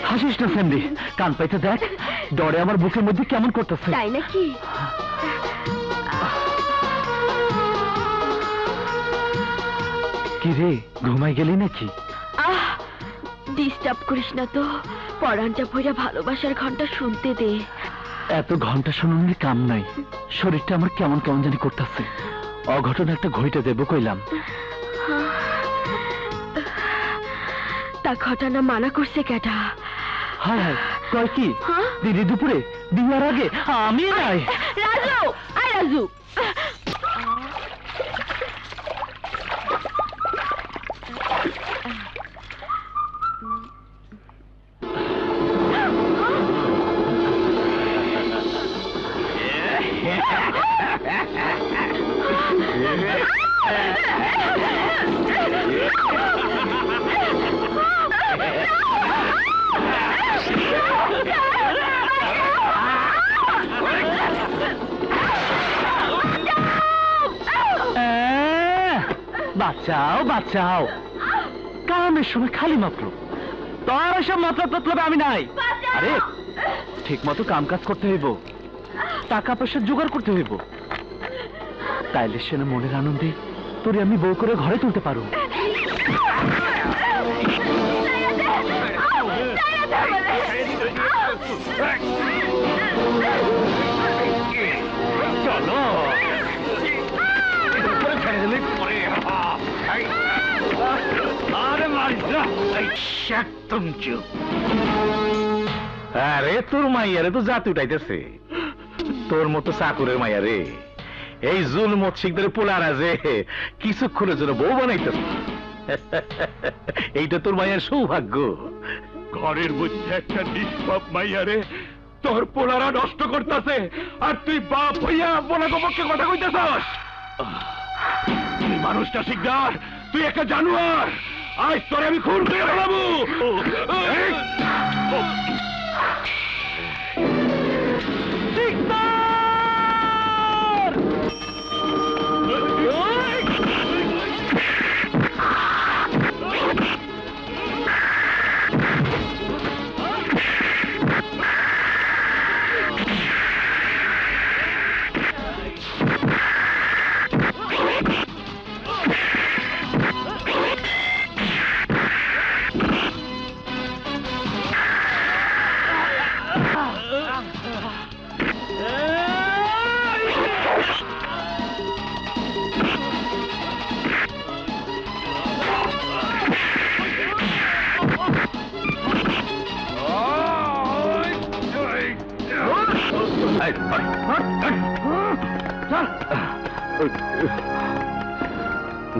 হাসিস না স্যান্ডি, কান পাইতে দেখ, ডরে আমার বুকের মধ্যে কেমন করতেছে। তাই নাকি? কি রে, ঘুমাই গেলি নাকি? ডিস্টার্ব করিস না তো, পরানটা ভইরা ভালোবাসার ঘন্টা শুনতে দে। এত ঘন্টা শুনুন কাম নাই, শরীরটা আমার কেমন কেমন জানি করতেছে। অঘটন একটা ঘইটা দেবো কইলাম। তা ঘটনা মানা করছে কেটা? হায় হায়, কয় কি? দিদি দুপুরে বিয়ার আগে আমি নাই। রাজু, আয় রাজু। বাঁচাও বাঁচাও, কামের সময় খালি মাত্র, তোর এসব মতলব আমি নাই। আরে ঠিক মতো কাম কাজ করতে হইব, টাকা পয়সা জোগাড় করতে হইব, তাইলে সে না মনের আনন্দে তোরে আমি বউ করে ঘরে তুলতে পারো। চলো আরে তোর মাইয়ারে তো জাত উঠাইতেছে, তোর মতো চাকুরের মাইয়ারে এই জুল মৎসিকদের পোলারা যে কিছুক্ষণের জন্য বউ বানাইতেছে, এইটা তোর মাইয়ার সৌভাগ্য। ঘরের মধ্যে একটা নিষ্পাপ মাইয়ারে তোর পোলারা নষ্ট করতেছে, আর তুই বাপ হইয়া পোলাকে পক্ষে কথা কইতেছস। তুই মানুষটা শিকদার, তুই একটা জানোয়ার, আজ তোরে আমি খুন করে ফেলাবো।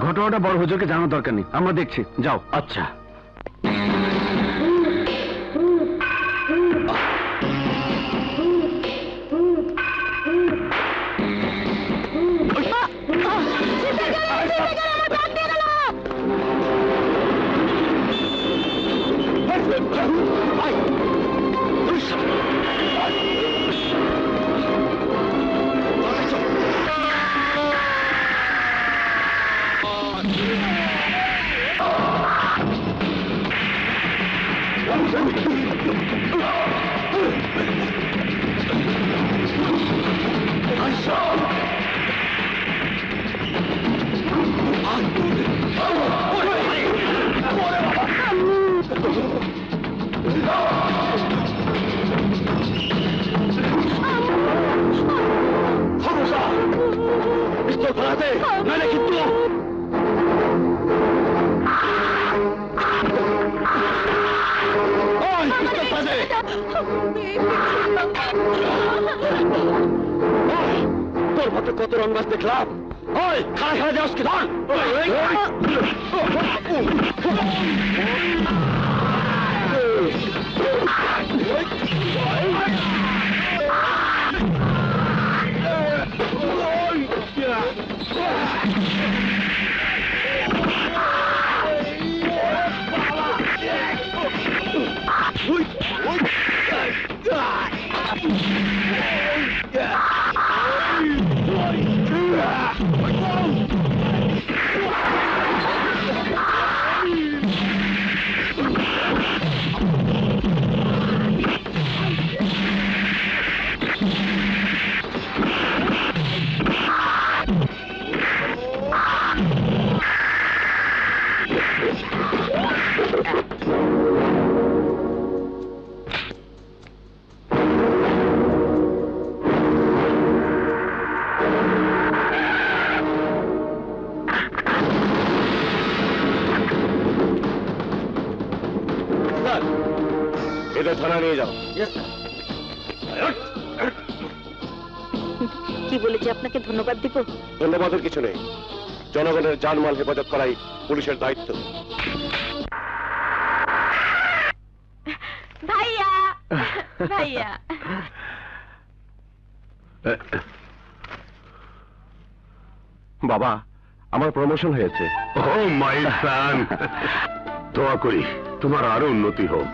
ঘটনাটা বড় হুজুরকে জানার দরকার নেই, আমরা দেখছি, যাও। আচ্ছা তোর মতো কত রঙ্গাস দেখলাম, ওই খাড়া খাড়া যাস কি ধর। তুলে থানা নিয়ে যাও। কি বলেছি আপনাকে ধন্যবাদ দিব? ধন্যবাদের কিছু নেই, জনগণের জানমাল হেফাজত করাই পুলিশের দায়িত্ব। ভাইয়া ভাইয়া বাবা, আমার প্রমোশন হয়েছে। ও মাই সান, দোয়া করি তোমার আরো উন্নতি হোক।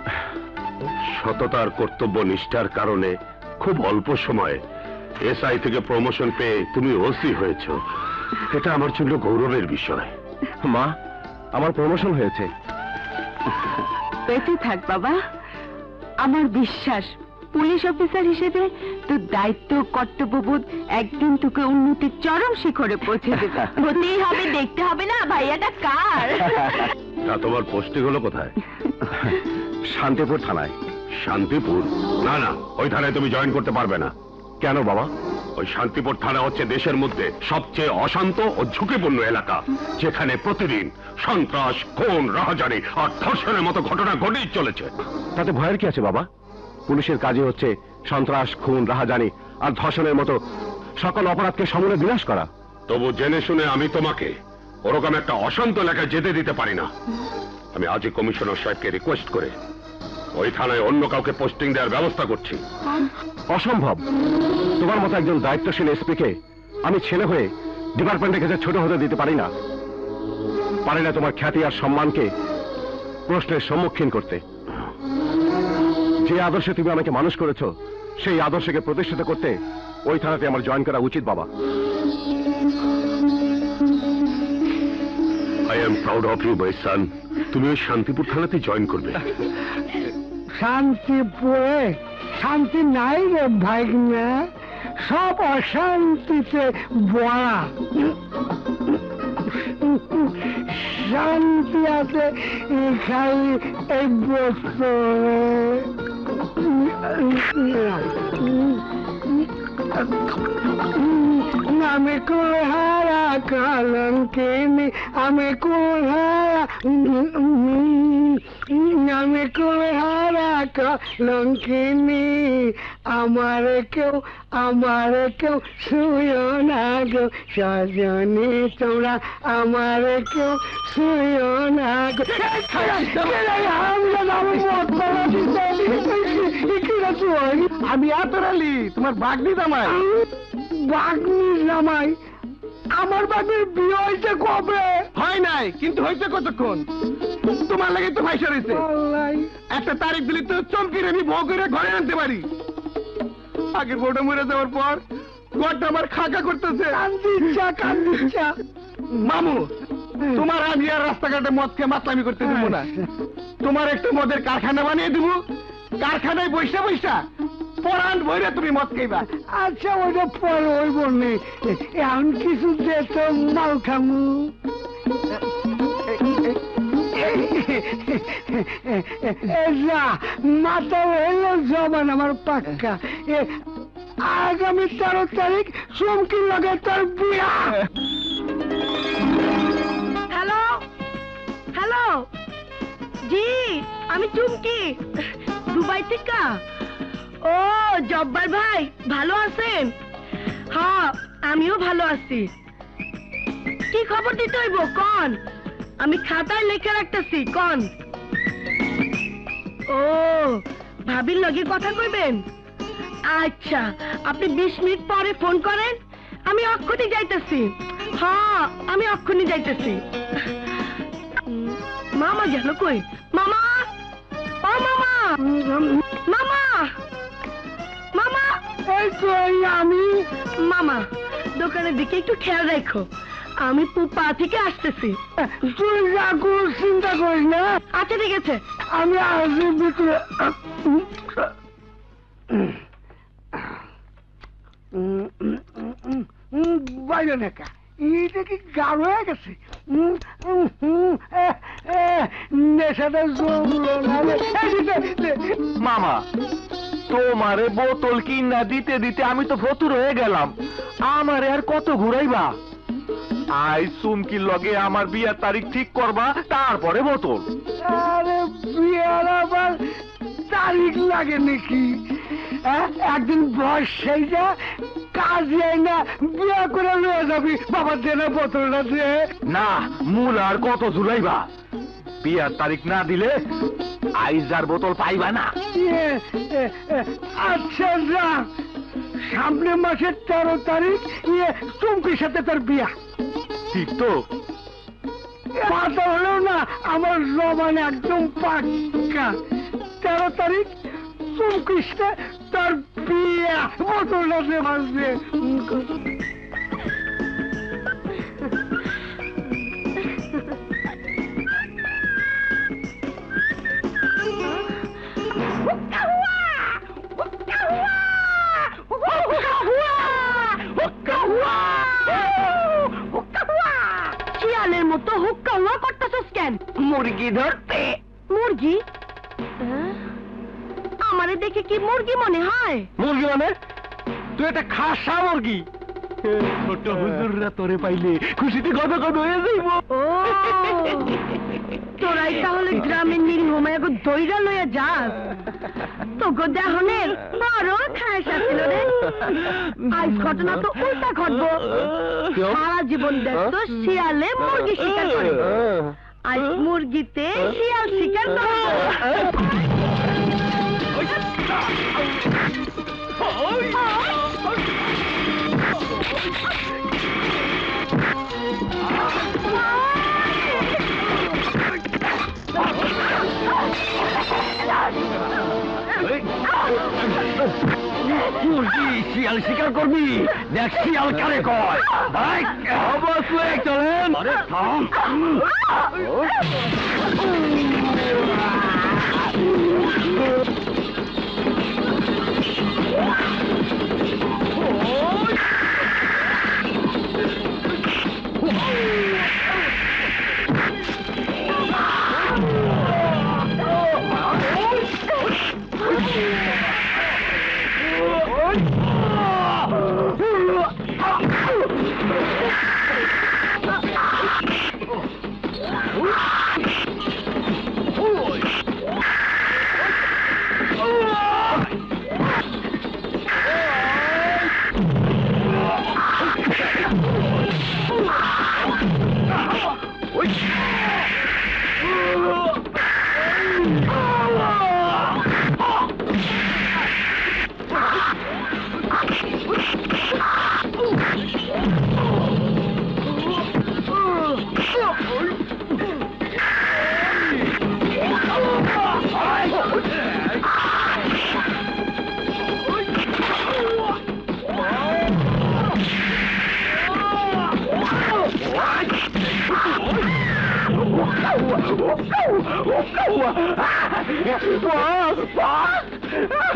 সততার কর্তব্য নিষ্ঠার কারণে খুব অল্প সময়ে এসআই থেকে প্রমোশন পেয়ে তুমি ওসি হয়েছো, এটা আমার জন্য গৌরবের বিষয়। মা, আমার প্রমোশন হয়েছে। বেঁচে থাক বাবা। আমার বিশ্বাস পুলিশ অফিসার হিসেবে তোর দায়িত্ব কর্তব্যবোধ একদিন তোকে উন্নতির চরম শিখরে পৌঁছে দেবে। হতেই হবে, দেখতে হবে না ভাইয়াটা কার। তা তোমার পোস্টিং হলো কোথায়? শান্তিপুর থানায়। শান্তিপুর? না না, ওই থানায় তুমি জয়েন করতে পারবে না। কেন বাবা? ওই শান্তিপুর থানা হচ্ছে দেশের মধ্যে সবচেয়ে অশান্ত ও ঝুঁকিপূর্ণ এলাকা, যেখানে প্রতিদিন সন্ত্রাস, খুন, রাহাজানি আর ধর্ষণের মতো ঘটনা ঘটেই চলেছে। তাতে ভয়ের কি আছে বাবা? পুলিশের কাজই হচ্ছে সন্ত্রাস, খুন, রাহাজানি আর ধর্ষণের মতো সকল অপরাধকে সমূলে বিনাশ করা। তবু জেনে শুনে আমি তোমাকে ওরকম একটা অশান্ত এলাকায় যেতে দিতে পারি না। আমি আজই কমিশনার সাহেবকে রিকোয়েস্ট করে ওই থানায় অন্য কাউকে পোস্টিং দেওয়ার ব্যবস্থা করছি। অসম্ভব। তোমার মতো একজন দায়িত্বশীল এসপিকে আমি ছেলে হয়ে ডিপার্টমেন্টের কাছে ছোট হতে দিতে পারি না। পারি না তোমার খ্যাতি আর সম্মানকে প্রশ্নের সম্মুখীন করতে। যে আদর্শে তুমি আমাকে মানুষ করেছো, সেই আদর্শকে প্রতিষ্ঠিত করতে ওই থানাতে আমার জয়েন করা উচিত বাবা। I am proud of you my son. তুমি ওই শান্তিপুর থানাতে জয়েন করবে। শান্তিপুরে শান্তি নাই রে ভাইগনা, সব অশান্তিতে ভরা। শান্তি আছে খালি এই বছরে। আমি কুলহারা কলঙ্কিনী, আমি কুলহারা, আমি কুলহারা কলঙ্কিনী। আমারে কেউ শুয়ো না গো সজনী, তোমরা আমারে কেউ শুয়ো না গো। আমি আতরালি, তোমার বাগনি জামাই। বাগনি জামাই? আমার বাগনির বিয়ে হয়েছে কবে? হয় নাই, কিন্তু হয়েছে কতক্ষণ? তোমার লাগে তো ভাইসা রয়েছে। একটা তারিখ দিলে তো চমকি আমি বউ করে ঘরে আনতে পারি। আগের বউটা মরে যাওয়ার পর ঘরটা আমার খাকা করতেছে। কান্দিচ্ছা মামু, তোমার আমি আর রাস্তাঘাটে মদ খেয়ে মাতলামি করতে দেবো না। তোমার একটু মদের কারখানা বানিয়ে দিব, কারখানায় বৈশা বৈশা পরান বইরে তুমি মদ খাইবা। আচ্ছা, ওইটা পরে হইব নে, এখন কিছু দে তো মাল খামু। যা মাথা হইল জবান আমার পাক্কা। আগামী 13 তারিখ চমকির লগে তার বিয়া। হ্যালো হ্যালো, জি আমি চুমকি, দুবাই থেকে। ও জব্বার ভাই, ভালো আছেন? হ্যাঁ, আমিও ভালো আছি। কি খবর দিতে হইব কন? আমি খাতায় লেখা রাখতেছি, কন। ও, ভাবির লগে কথা কইবেন? আচ্ছা, আপনি 20 মিনিট পরে ফোন করেন, আমি অক্ষণই যাইতেছি। হ্যাঁ, আমি অক্ষণই যাইতেছি। মামা গেল কই? মামা, ও মামা, মামা, মামা। এই তো আমি। মামা, দোকানের দিকে একটু খেয়াল রাখো, আমি পুপা থেকে আসতেছি। তুই যা কোনো চিন্তা করিস না। আচ্ছা, ঠিক আছে। আমি আসবি ভিতরে। বাইরে নাকা, এটা কি গাঢ় হয়ে গেছে? নেশাটা জমলো না। মামা, তোমারে বোতল কিনা দিতে দিতে আমি তো ফতুর হয়ে গেলাম। আমারে আর কত ঘুরাইবা? আই চুমকির লগে আমার বিয়ার তারিখ ঠিক করবা, তারপরে বোতল। আরে বিয়ার আবার তারিখ লাগে নাকি? একদিন বয়স সেই যা কাজে না বিয়া করে লয়ে যাবি, বাবা দেনা বোতলটা দে। না, মূল আর কত ঝুলাইবা? বিয়ার তারিখ না দিলে আইজার বোতল পাইবা না। আচ্ছা যা, সামনে মাসের 13 তারিখ চুমকির সাথে তোর বিয়া। ঠিক তো? পাতা হলেও না, আমার জবান একদম পাক্কা। 13 তারিখ চুমকির সাথে তোর বিয়া, বোতলটা দে মাঝে। শিয়ালের মতো হুক্কা হুয়া করতেছস কেন? মুরগি ধরতে। মুরগি? আমারে দেখে কি মুরগি মনে হয়? মুরগি মানে? তুই একটা খাসা মুরগি। ছোট হুজুররা তোরে পাইলে খুশিতে গদগদ হয়ে যাইব। ও, তোরাই তাহলে গ্রামের নিরীহ মায়াকে দইরা লইয়া যাস? তোকে দেহনের বড় খায়সা ছিল রে। আজ ঘটনা তো উল্টা ঘটবো। সারা জীবন দেখতো শিয়ালে মুরগি শিকার করে, আজ মুরগিতে শিয়াল শিকার করবো। মুরগি শিয়াল শিকার করবি? দেখ শিয়াল কারে কয়। ভাই অবশ্যই চলেন। আরে থাম।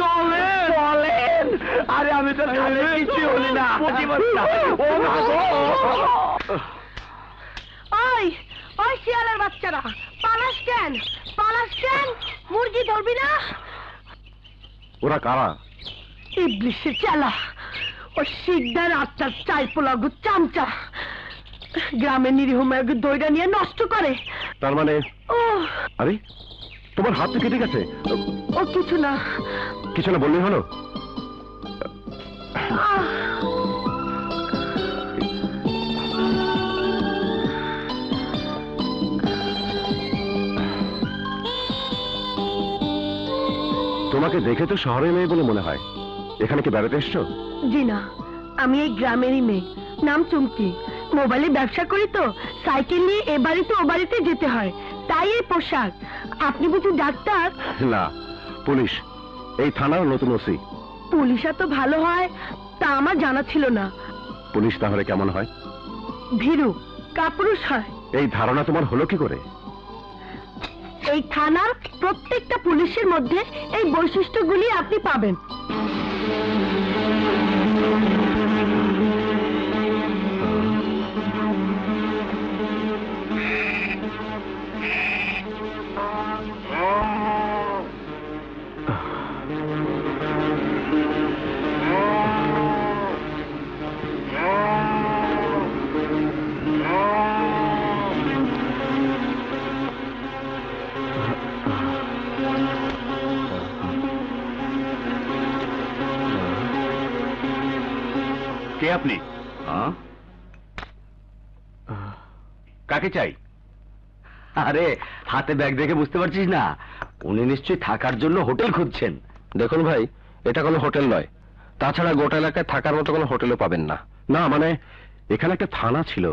চলেন। আরে আমি তো কিছু হলি না। ওই ওই শিয়ালের বাচ্চারা, পালাস কেন? পালাস কেন? মুরগি ধরবি না? ওরা কারা? ইবলিশের চালা, ও শিকদার আত্মার চাই পোলাগু চামচা, গ্রামের নিরীহ মায়াকে দইটা নিয়ে নষ্ট করে। তার মানে? ও, আরে তোমার হাত কেটে গেছে? ও কিছু না। কিছু না বললেই হলো? তোমাকে দেখে তো শহরের মেয়ে বলে মনে হয়। এখানে কি বেড়াতে এসছো? জি না, আমি এই গ্রামেরই মেয়ে, নাম চুমকি। মোবাইলে ব্যবসা করি তো, সাইকেল নিয়ে এ বাড়িতে ও বাড়িতে যেতে হয়, তাই এই পোশাক। আপনি বুঝি ডাক্তার? না, পুলিশ। এই থানার নতুন ওসি। পুলিশ এত ভালো হয় তা আমার জানা ছিল না। পুলিশ তাহলে কেমন হয়? ভীরু, কাপুরুষ হয়। এই ধারণা তোমার হলো কি করে? এই থানার প্রত্যেকটা পুলিশের মধ্যে এই বৈশিষ্ট্যগুলি আপনি পাবেন। কে আপনি? কাকে চাই? আরে হাতে ব্যাগ দেখে বুঝতে পারছিস না? উনি নিশ্চয়ই থাকার জন্য হোটেল খুঁজছেন। দেখুন ভাই, এটা কোনো হোটেল নয়। তাছাড়া গোটা এলাকায় থাকার মতো কোনো হোটেলও পাবেন না। না মানে এখানে একটা থানা ছিল,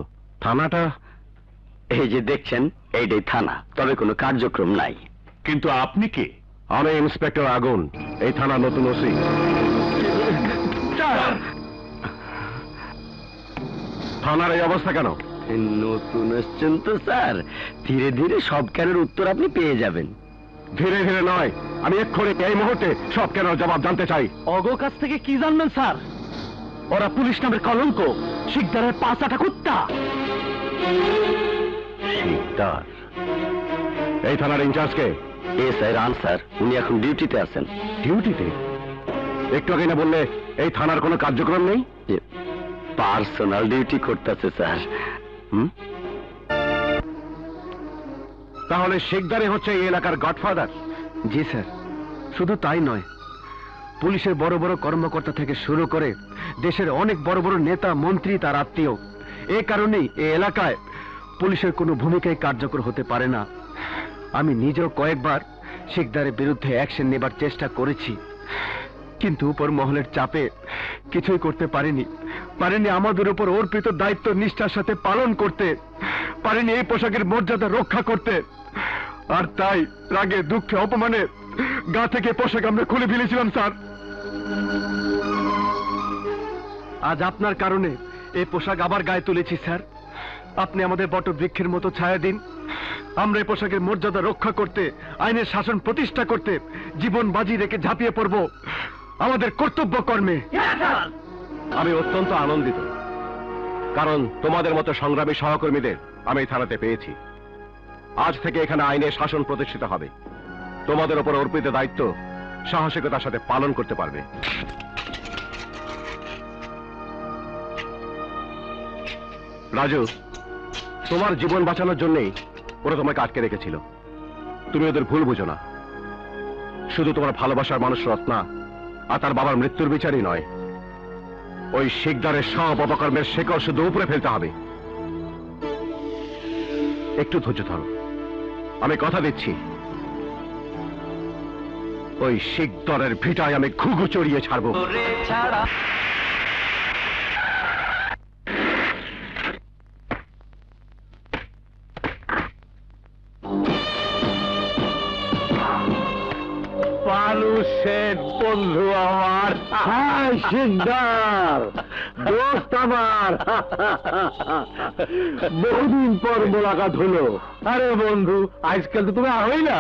থানাটা এই যে দেখছেন, এইটাই থানা, তবে কোনো কার্যক্রম নাই। কিন্তু আপনি কে? আমি ইন্সপেক্টর আগুন, এই থানা নতুন ওসি। থানার এই অবস্থা কেন? নতুন এসছেন তো স্যার, ধীরে ধীরে সব কেনের উত্তর আপনি পেয়ে যাবেন। ধীরে ধীরে নয়, আমি এক্ষুনি এই মুহূর্তে সব কেন জবাব জানতে চাই। অগো কাছ থেকে কি জানবেন স্যার? ওরা পুলিশ নামের কলঙ্ক, শিকদারের পাঁচাটা কুত্তা। শিকদার? এই থানার ইনচার্জকে? এসআই রান স্যার, উনি এখন ডিউটিতে আছেন। ডিউটিতে? একটু আগে না বললে এই থানার কোনো কার্যক্রম নেই? পার্সোনাল ডিউটি করতেছে স্যার। তাহলে শিকদারে হচ্ছে এই এলাকার গডফাদার? জি স্যার, শুধু তাই নয়, পুলিশের বড় বড় কর্মকর্তা থেকে শুরু করে দেশের অনেক বড় বড় নেতা মন্ত্রী তার আত্মীয়। এ কারণেই এই এলাকায় পুলিশের কোনো ভূমিকাই কার্যকর হতে পারে না। আমি নিজেও কয়েকবার শিকদারের বিরুদ্ধে অ্যাকশন নেবার চেষ্টা করেছি, কিন্তু উপর মহলের চাপে কিছুই করতে পারিনি। আমাদের উপর অর্পিত দায়িত্ব নিষ্ঠার সাথে পালন করতে পারিনি, এই পোশাকের মর্যাদা রক্ষা করতে। আর তাই রাগে দুঃখে অপমানে গা থেকে পোশাক আমরা খুলে ফেলেছিলাম স্যার। আজ আপনার কারণে এই পোশাক আবার গায়ে তুলেছি স্যার। আপনি আমাদের বটবৃক্ষের মতো ছায়া দিন। আমরা এই পোশাকের মর্যাদা রক্ষা করতে, আইনের শাসন প্রতিষ্ঠা করতে জীবন বাজি রেখে ঝাঁপিয়ে পড়ব আমাদের কর্তব্য কর্মে। আমি অত্যন্ত আনন্দিত, কারণ তোমাদের মতো সংগ্রামী সহকর্মীদের আমি এই থানাতে পেয়েছি। আজ থেকে এখানে আইনের শাসন প্রতিষ্ঠিত হবে। তোমাদের উপর অর্পিত দায়িত্ব সাহসিকতার সাথে পালন করতে পারবে। রাজু, তোমার জীবন বাঁচানোর জন্যই ওরা তোমাকে আটকে রেখেছিল। তুমি ওদের ভুল বুঝো না। শুধু তোমার ভালোবাসার মানুষ রত্না আর তার বাবার মৃত্যুর বিচারই নয়, ওই শিকদারের সব অপকর্মের শেকড় শুধু উপরে ফেলতে হবে। একটু ধৈর্য ধরো, আমি কথা দিচ্ছি, ওই শিকদারের ভিটায় আমি ঘুঘু চড়িয়ে ছাড়বো। শেখ বন্ধু আমার, শিকদার দোস্ত আমার, বহুদিন পর মোলাকাত হলো। আরে বন্ধু, আজকাল তো তুমি আরোই না।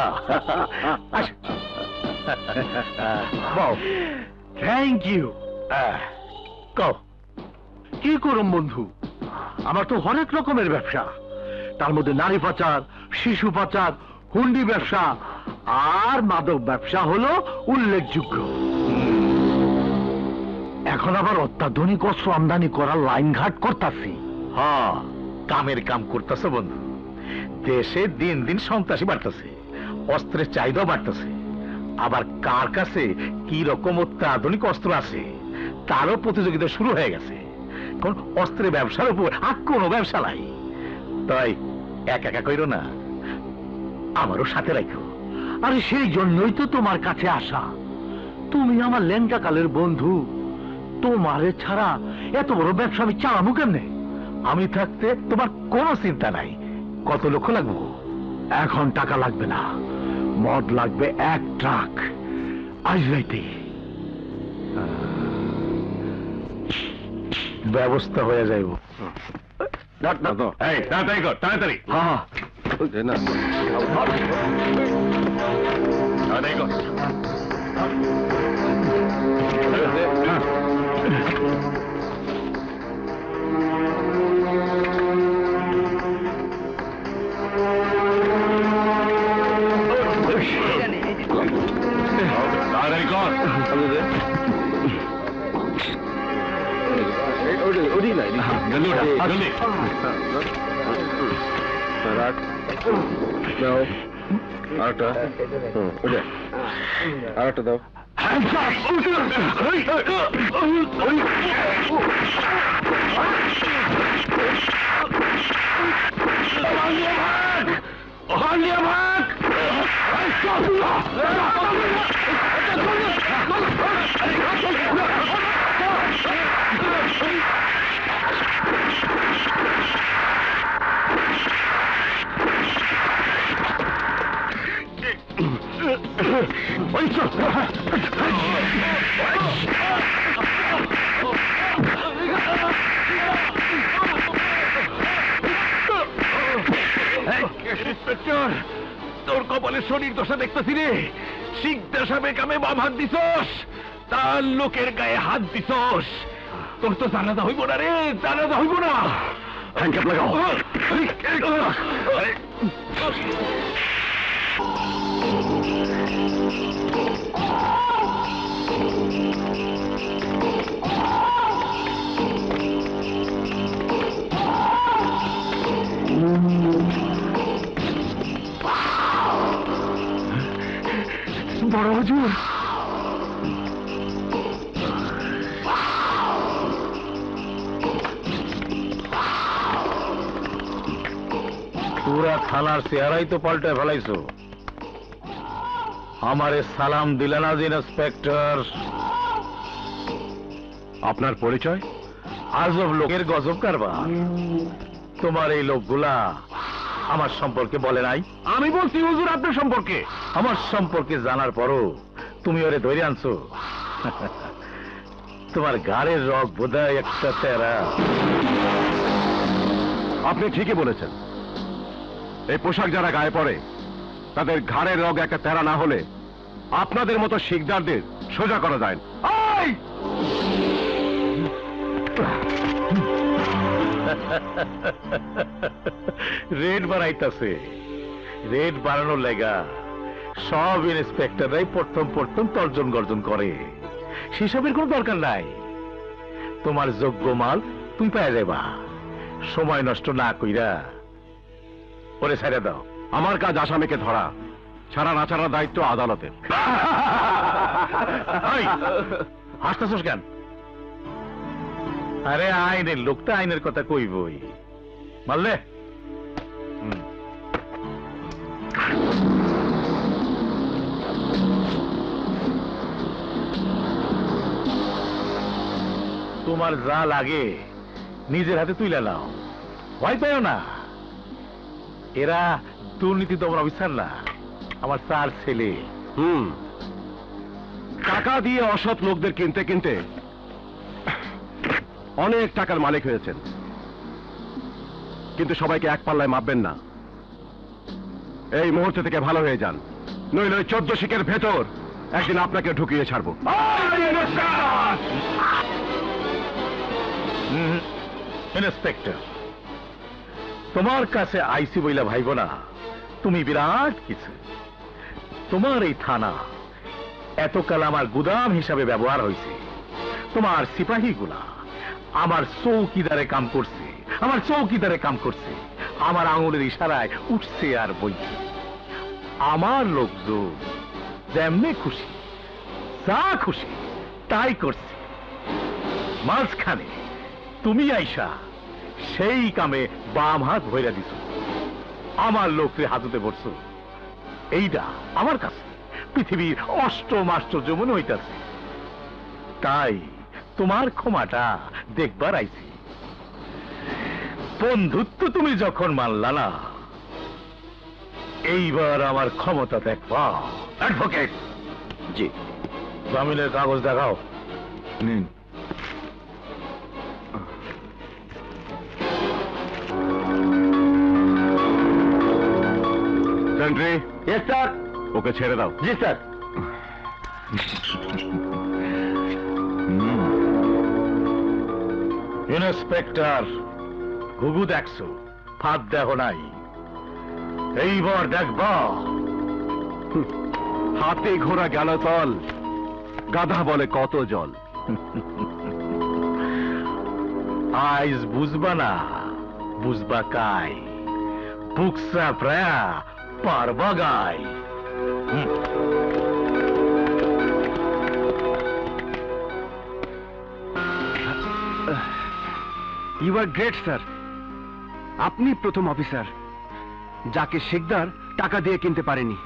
Thank you. কি করুম বন্ধু, আমার তো অনেক রকমের ব্যবসা, তার মধ্যে নারী পাচার, শিশু পাচার, হুন্ডি ব্যবসা আর মাদক ব্যবসা হলো উল্লেখযোগ্য। এখন আবার অত্যাধুনিক অস্ত্র আমদানি করার লাইন ঘাট করতেছি। হ্যাঁ, কামের কাম করতেছে বন্ধু। দেশে দিন দিন সন্ত্রাসী বাড়তেছে, অস্ত্রের চাহিদাও বাড়তেছে। আবার কার কাছে কি রকম অত্যাধুনিক অস্ত্র আছে তারও প্রতিযোগিতা শুরু হয়ে গেছে। এখন অস্ত্রের ব্যবসার উপর আর কোনো ব্যবসা নাই। তাই একা একা কইরো না, আমারও সাথে রাখো। আরে সেই জন্যই তো তোমার কাছে আসা। তুমি আমার লেঙ্গা কালের বন্ধু, তোমারে ছাড়া এত বড় ব্যবসা আমি চালাবো কেমনে? আমি থাকতে তোমার কোনো চিন্তা নাই। কত লক্ষ লাগবে? এখন টাকা লাগবে না, মদ লাগবে 1 ট্রাক আজ রাইতে। ব্যবস্থা হয়ে যাইব। তাড়াতাড়ি কর, তাড়াতাড়ি। হ্যাঁ তাড়াতাড়ি কর। তাড়াতাড়ি কর। জলদি উঠা, জলদি। আরেকটা দাও। ইন্সপেক্টর, তোর কপালে শরীর দশা দেখতেছি রে। শিকদার সাহেবের কামে বাম হাত দিছস, তার লোকের গায়ে হাত দিছস। তোর তো জানাজা হইব না রে, জানাজা হইব না। হ্যান্ডকাপ লাগাও। বড় হুজুর, পুরা থানার চেহারাই তো পাল্টে ফেলাইছো। আমারে সালাম দিলে না যে ইন্সপেক্টর। আপনার পরিচয়? আজব লোকের গজব কারবার। তোমার এই লোকগুলা আমার সম্পর্কে বলে নাই। আমি বলছি হুজুর আপনার সম্পর্কে। আমার সম্পর্কে জানার পরও তুমি ওরে ধরে আনছো। তোমার গাড়ির রগ বোধহয় একটা তেরা। আপনি ঠিকই বলেছেন। এই পোশাক যারা গায়ে পড়ে তাদের ঘাড়ের রগ একটা তেরা না হলে আপনাদের মতো শিকদারদের সোজা করা যায় না। রেট বাড়াইতাছে। রেট বাড়ানোর লেগা সব ইন্সপেক্টররাই প্রথম তর্জন গর্জন করে। সেসবের কোনো দরকার নাই। তোমার যোগ্য মাল তুই পাই যাবা। সময় নষ্ট না কইরা ওরে ছেড়ে দাও। আমার কাজ আসামিকে ধরা, ছাড়া না ছাড়ার দায়িত্ব আদালতের। হাসতেছস কেন? আরে আইনের লোকটা আইনের কথা কইবই। মারলে তোমার যা লাগে নিজের হাতে তুইলা নাও, ভয় পেও না। এরা দুর্নীতি দমন অফিসার না, আমার 4 ছেলে। টাকা দিয়ে অসৎ লোকদের কিনতে কিনতে অনেক টাকার মালিক হয়েছেন, কিন্তু সবাইকে এক পাল্লায় মাপবেন না। এই মুহূর্তে থেকে ভালো হয়ে যান, নইলে ওই 14 শিকের ভেতর একদিন আপনাকে ঢুকিয়ে ছাড়বো। ইন্সপেক্টর, তোমার কাছে আইসি বইলা ভাইব না, তুমি বিরাট কিছু। তোমার এই থানা এতকাল আমার গুদাম হিসাবে ব্যবহার হয়েছে। তোমার সিপাহীগুলা আমার চৌকিদারে কাম করছে, আমার আঙুলের ইশারায় উঠছে আর বইছে। আমার লোকজন যেমনি খুশি, যা খুশি তাই করছে। মাঝখানে তুমি আইসা সেই কামে বাম হাত ভইরা দিছ, আমার লোকরে হাজতে পড়ছো। এইটা আমার কাছে পৃথিবীর অষ্টম আশ্চর্য মনে হইতাছে। তাই তোমার ক্ষমাটা দেখবার আইছি। বন্ধুত্ব তুমি যখন মানলা না, এইবার আমার ক্ষমতা দেখবা। অ্যাডভোকেট জি, জামিনের কাগজ দেখাও। নিন। সেন্ট্রি। Yes sir. ওকে ছেড়ে দাও। জি স্যার। ইন্সপেক্টর, ঘুঘু দেখছো, ফাঁদ দেখো নাই। এইবার দেখবা। হাতে ঘোড়া গেল তল, গাধা বলে কত জল। আইজ বুঝবা না, বুঝবা কাই। বুকসা প্রায়া পারবা গাই। You are great sir. আপনি প্রথম অফিসার যাকে শেখদার টাকা দিয়ে কিনতে পারেনি।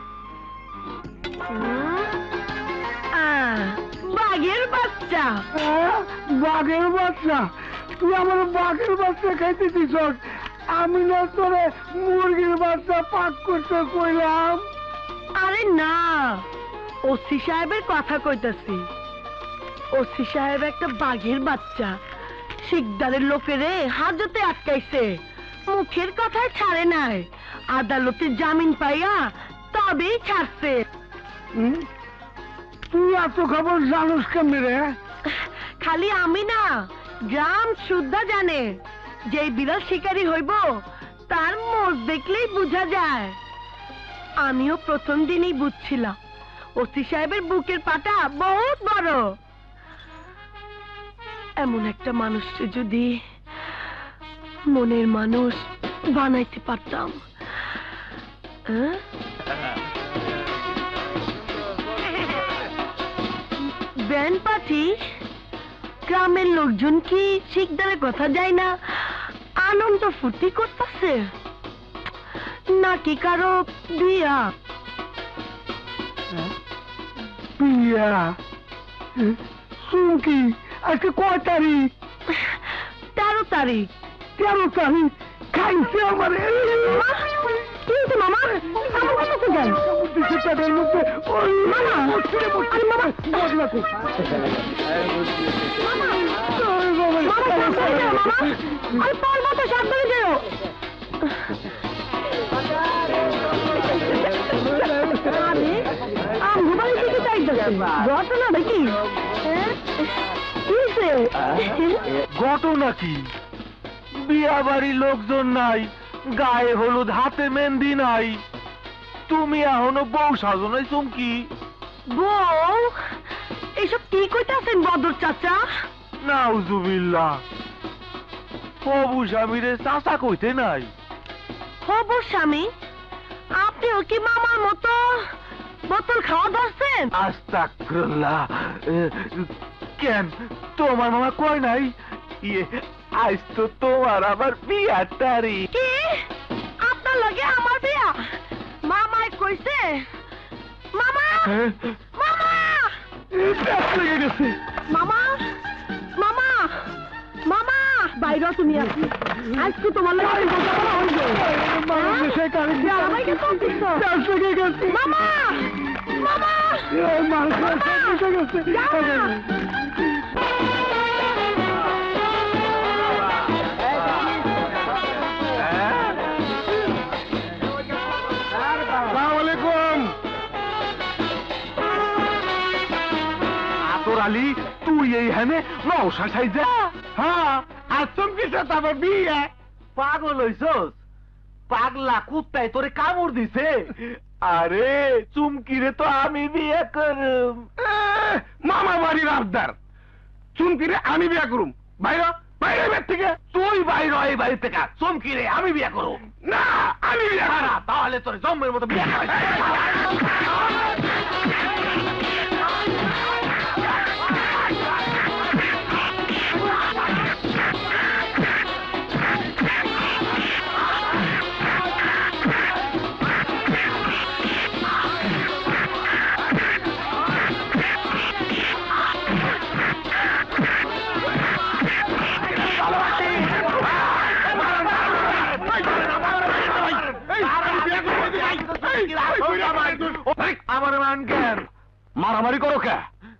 বাঘের বাচ্চা। বাঘের বাচ্চা? তুই আমার বাঘের বাচ্চা খাইতে দিস? আমি না তোরে মুরগির বাচ্চা পাক করতে কইলাম। আরে না, ওসি সাহেবের কথা কইতাছি। ওসি সাহেব একটা বাঘের বাচ্চা শিকদারের লোকেরে হাজতে আটকাইছে, মুখের কথা ছাড়ে নাই, আদালতে জামিন পাইয়া তবেই ছাড়ছে। তুই এত খবর জানোস কেমনে রে? খালি আমি না, গ্রাম শুদ্ধা জানে যে বিড়াল শিকারী হইব তার মোজ দেখলেই বোঝা যায়। আমিও প্রথম দিনই বুঝছিলাম ওসি সাহেবের বুকের পাটা বহুত বড়। এমন একটা মানুষকে যদি মনের মানুষ বানাইতে পারতাম। ব্যান পার্টি, গ্রামের লোকজন কি শিকদারের কথা যায় না আনন্দ ফুর্তি করতেছে, নাকি কারো বিয়া? বিয়া? শুনকি আজকে কয় তারিখ? 13 তারিখ। 13 তারিখ? খাইছে আমার কিন্তু মামা আমার কথা তো যাই তাদের মধ্যে ওই মামা বদলা কো আর পারবো তো সাবধানে যেও। আমি বাড়ি থেকে চাইতেছি ঘটনা নাকি? ঘটনা কি? বিয়া বাড়ির লোকজন নাই, গায়ে হলুদ, হাতে মেহেন্দি নাই, তুমি এখনো বউ সাজো নাই চুমকি? বউ? এইসব কি কইতাছেন বদর চাচা? নাউজুবিল্লাহ, হবু স্বামীরে চাচা কইতে নাই। হবু স্বামী? আপনিও কি মামার মতো বোতল খাওয়া ধরছেন? আস্তাগফিরুল্লাহ। কেন তোমার মামা কয় নাই? ইয়ে, আজ তো তোমার আবার বিয়ার তারিখ। কি আপনার লাগে আমার বিয়া? মামায় কইছে? মামা মামা লেগে গেছে। মামা মামা মামা বাইরে তুমি আছি আজকে তোমার লাগে বোঝা করা হইবে। আমাকে তো দিছো মামা মামা আলী, তুই এইখানে নৌসা সাইজা? হ্যাঁ, আর চমকি আমার বিয়ে। পাগল হইছস? পাগলা কুত্তায় তোরে কামড় দিছে। আরে চুমকিরে তো আমি বিয়ে করুম। মামা বাড়ির আবদার, চুমকিরে আমি বিয়া করুম। বাইরে বাইরে বের থেকে। তুই বাইর এই বাড়ি থেকে, চুমকিরে আমি বিয়ে করুম। না, আমি বিয়া করব। তাহলে তোর জম্মের মতো বিয়ে করাই। আমার মান কেন? মারামারি করো কে?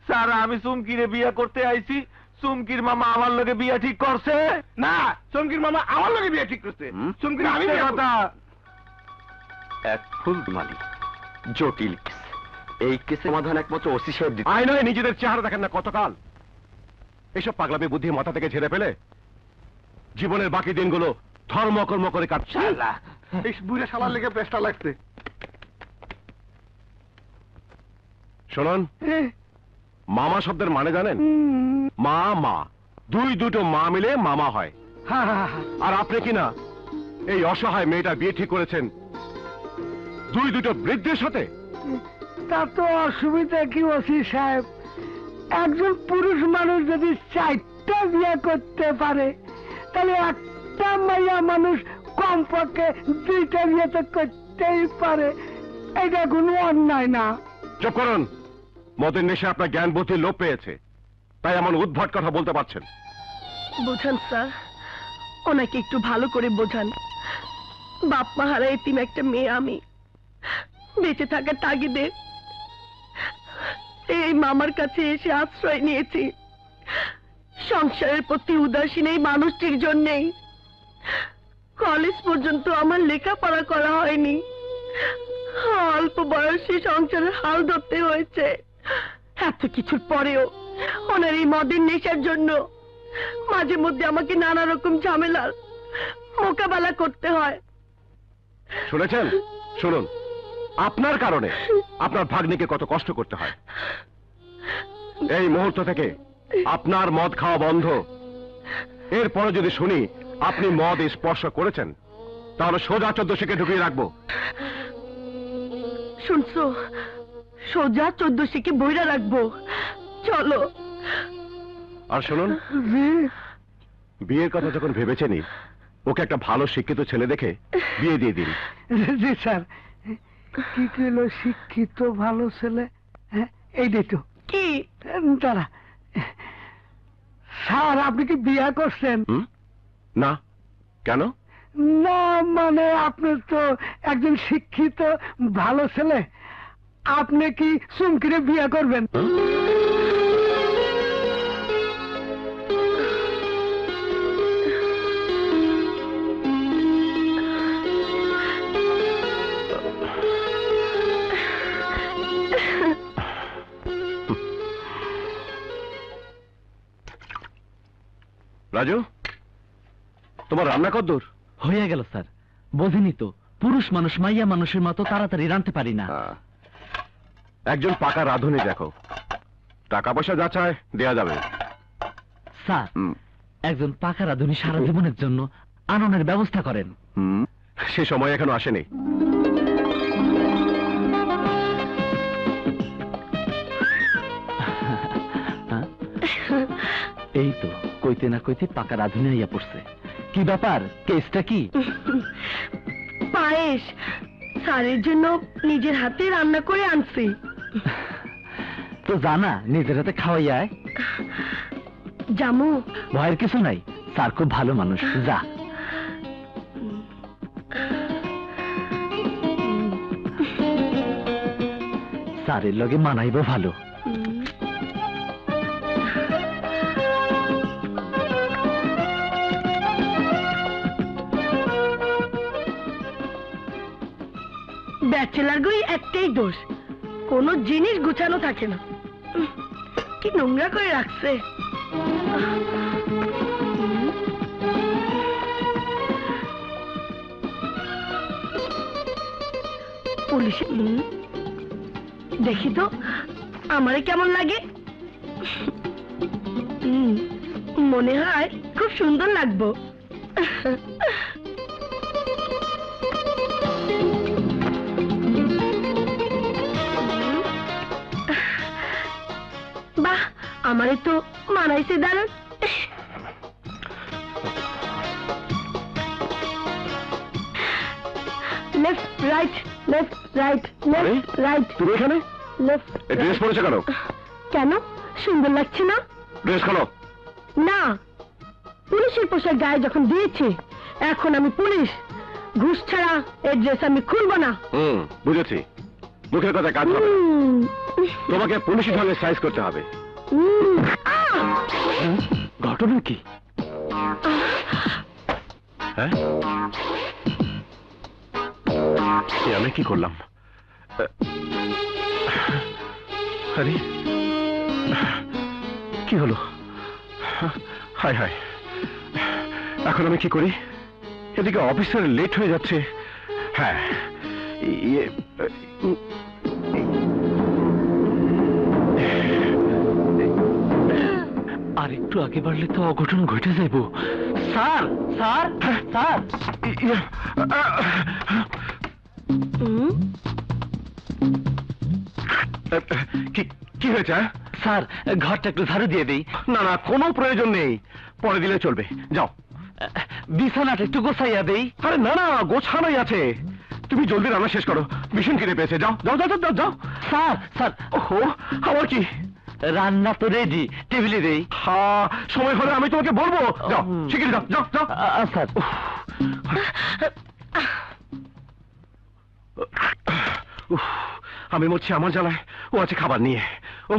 স্যার, আমি চুমকিরে বিয়ে করতে আইছি, চুমকির মামা আমার লগে বিয়ে ঠিক করছে। না, চুমকির মামা আমার লগে বিয়া ঠিক করছে। চুমকির আমি বিয়া করব। এক ফুল মালিক জটিল কেস। এই কেসের সমাধান একমাত্র ওসি সাহেব দিতে। আয় নয়, নিজেদের চেহারা দেখেন না কতকাল। এসব পাগলামি বুদ্ধি মাথা থেকে ঝেড়ে ফেলে জীবনের বাকি দিনগুলো ধর্মকর্ম করে কাটছে। এই বুড়ে শালার লেগে পেস্টা লাগছে। শুনুন, মামা শব্দের মানে জানেন? মা মা, দুটো মা মিলে মামা হয়। আর আপনি কি না এই অসহায় মেয়েটা বিয়ে ঠিক করেছেন দুটো বৃদ্ধের সাথে? তা তো অসুবিধা কি ওসি সাহেব? একজন পুরুষ মানুষ যদি 4টা বিয়ে করতে পারে তাহলে একটা মাইয়া মানুষ কমপক্ষে 2টা বিয়ে তো করতেই পারে, এটা কোনো অন্যায় না। চুপ করুন। মদের নেশে আপনার জ্ঞান বুদ্ধি লোপ পেয়েছে, তাই এমন উদ্ভট কথা বলতে পারছেন। বোঝান স্যার, ওনাকে একটু ভালো করে বোঝান। বাপ মা হারা এতিম একটা মেয়ে আমি, বেঁচে থাকার তাগিদে এই মামার কাছে এসে আশ্রয় নিয়েছি। সংসারের প্রতি উদাসীন এই মানুষটির জন্যেই কলেজ পর্যন্ত আমার লেখাপড়া করা হয়নি। অল্প বয়সে সংসারের হাল ধরতে হয়েছে। এত কিছুর পরেও ওনার এই মদের নেশার জন্য মাঝে মধ্যে আমাকে নানা রকম ঝামেলার মোকাবেলা করতে হয়। শুনেছেন? শুনুন, আপনার কারণে আপনার ভাগ্নিকে কত কষ্ট করতে হয়। এই মুহূর্ত থেকে আপনার মদ খাওয়া বন্ধ। এরপরে যদি শুনি আপনি মদ স্পর্শ করেছেন, তাহলে সোজা 14 শিখে ঢুকিয়ে রাখবো। শুনছো, সোজা 14 শিখে বইরা রাখবো। চলো। আর শুনুন, বিয়ের কথা যখন ভেবেছেনি, ওকে একটা ভালো শিক্ষিত ছেলে দেখে বিয়ে দিয়ে দিন। জি স্যার। কি ছিল শিক্ষিত ভালো ছেলে? হ্যাঁ, এইটাই তো। কি তারা স্যার, আপনি কি বিয়ে করছেন? না, কেন? না মানে আপনি তো একজন শিক্ষিত ভালো ছেলে, আপনি কি চুমকিরে বিয়ে করবেন? রাজু, তোমার রান্না কদ্দূর? হয়ে গেল স্যার। বোঝেনি তো, পুরুষ মানুষ মাইয়া মানুষের মতো তাড়াতাড়ি রাঁধতে পারি না। একজন পাকা রাঁধুনি দেখো, টাকা পয়সা যা চায় দেয়া যাবে। স্যার, একজন পাকা রাঁধুনি সারা জীবনের জন্য আননের ব্যবস্থা করেন। সে সময় এখনো আসেনি। এই তো কইতে না কইতে পাকা রাঁধুনি আইয়া পড়ছে। কি ব্যাপার, কেসটা কি? পায়েস স্যারের জন্য নিজের হাতে রান্না করে আনছি। তো জানা নিজের হাতে খাওয়াইয়ায়। জামু, ভয়ের কিছু নাই, স্যার খুব ভালো মানুষ। যা। স্যারের লগে মানাইব ভালো। ব্যাচেলার গুই একটাই দোষ, কোনো জিনিস গুছানো থাকে না। কি নোংরা করে রাখছে। পুলিশে দেখি তো আমারে কেমন লাগে। মনে হয় খুব সুন্দর লাগবো। বাহ, আমারে তো মানাইছে দারুণ। Left right left right left right. তুমি এখানে লেফট। ড্রেস পরেছো কেন? কেন, সুন্দর লাগছে না? ড্রেস খোলো। না, পুলিশের পোশাক গায়ে যখন দিয়েছে, এখন আমি পুলিশ। ঘুষ ছাড়া এই ড্রেস আমি খুলবো না। বুঝেছি, মুখের কথা কাজ হবে। তোমাকে পুলিশি ঢঙে সাইজ করতে হবে। ঘটনা কি? হ্যাঁ, আমি কি করলাম? আরে কি হলো? হায় হায়, এখন আমি কি করি? এদিকে অফিসার লেট হয়ে যাচ্ছে। হ্যাঁ, আর একটু আগে বাড়লে তো অঘটন ঘটে যাইব। স্যার স্যার স্যার, কি হয়েছে? স্যার, ঘরটা একটু ঝাড়ু দিয়ে দেই। না না, কোনো প্রয়োজন নেই, পরে দিলে চলবে। যাও। বিছানাটা একটু গোছাইয়া দেই। আরে না না, গোছানোই আছে। তুমি জলদি রান্না শেষ করো, ভীষণ খিদে পেয়েছে। যাও যাও যাও যাও যাও। স্যার স্যার, ওহো, আমার কি? রান্না তো রেডি, টেবিলে দেই। হ্যাঁ, সময় হলে আমি তোমাকে বলবো। যাও, শিগগিরি যাও যাও যাও। স্যার। উফ, আমি মরছি আমার জ্বালায়। ও আছে খাবার নিয়ে। ও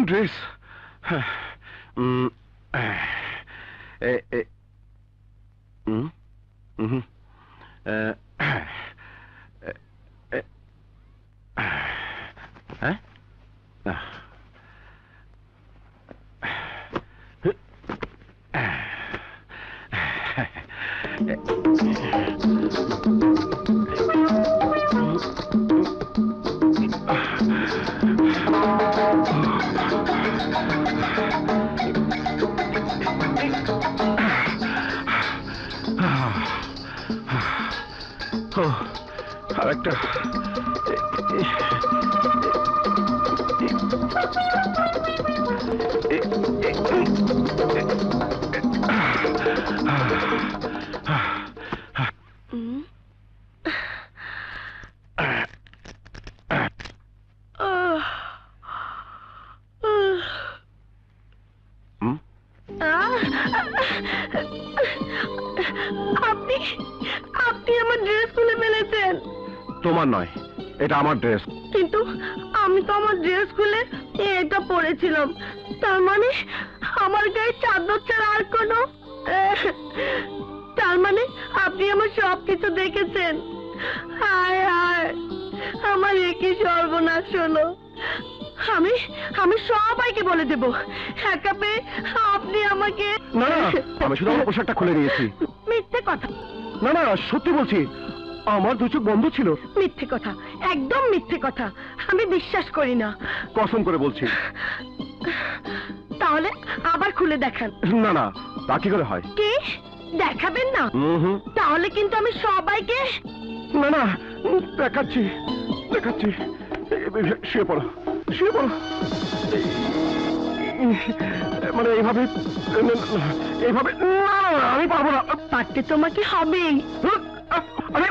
ড্রেস। আরেকটা। আপনি আপনি আমার ড্রেস খুলে ফেলেছেন। তোমার নয়, এটা আমার ড্রেস। কিন্তু আমি তো আমার ড্রেস খুলে এটা পরেছিলাম। তার মানে আমার গায়ে চাদর ছাড়া আর কোনো, তার মানে আপনি আমার সবকিছু দেখেছেন। হায় হায়, আমার একই সর্বনাশ হলো। আমি আমি সবাইকে বলে দেব, একা পেয়ে আপনি আমাকে। না না, আমি শুধু আমার পোশাকটা খুলে নিয়েছি। মিথ্যে কথা। না না, সত্যি বলছি, আমার দু চোখ বন্ধ ছিল। মিথ্যে কথা, একদম মিথ্যে কথা, আমি বিশ্বাস করি না। কসম করে বলছি। তাহলে আবার খুলে দেখান। না না, তা কি করে হয়? কি দেখাবেন না? হুম। তাহলে কিন্তু আমি সবাইকে। না না, দেখাচ্ছি দেখাচ্ছি। শুয়ে পড়ো, শুয়ে পড়ো। মানে এইভাবে এইভাবে। না না, আমি পারবো না। পারতে তোমাকে হবেই। আরে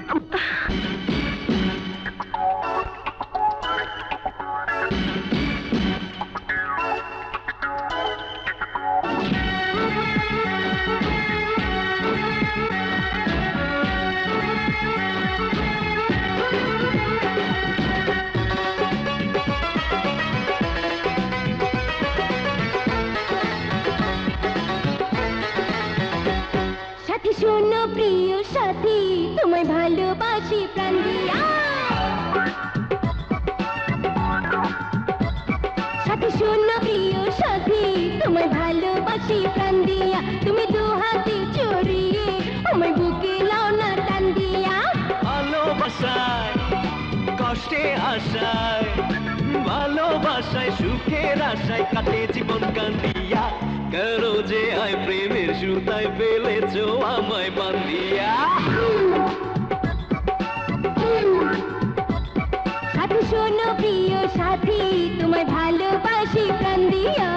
সাথী শোনো প্রিয় সাথী, তোমায় ভালোবাসি প্রাণ দিয়া। সাথী শোনো প্রিয় সাথী, তোমায় ভালোবাসি প্রাণ দিয়া। তুমি দু হাতে জড়িয়ে আমায় বুকে লাও না টান দিয়া। ভালোবাসায় কষ্টে আশায়, ভালোবাসায় সুখের আশায় কাটে জীবন কান্দিয়া। করো যে আয় প্রেমের সুতায় ফেলেছো আমায় বান্ধিয়া। সাথী শোনো প্রিয় সাথী, তোমায় ভালোবাসি প্রাণ দিয়া।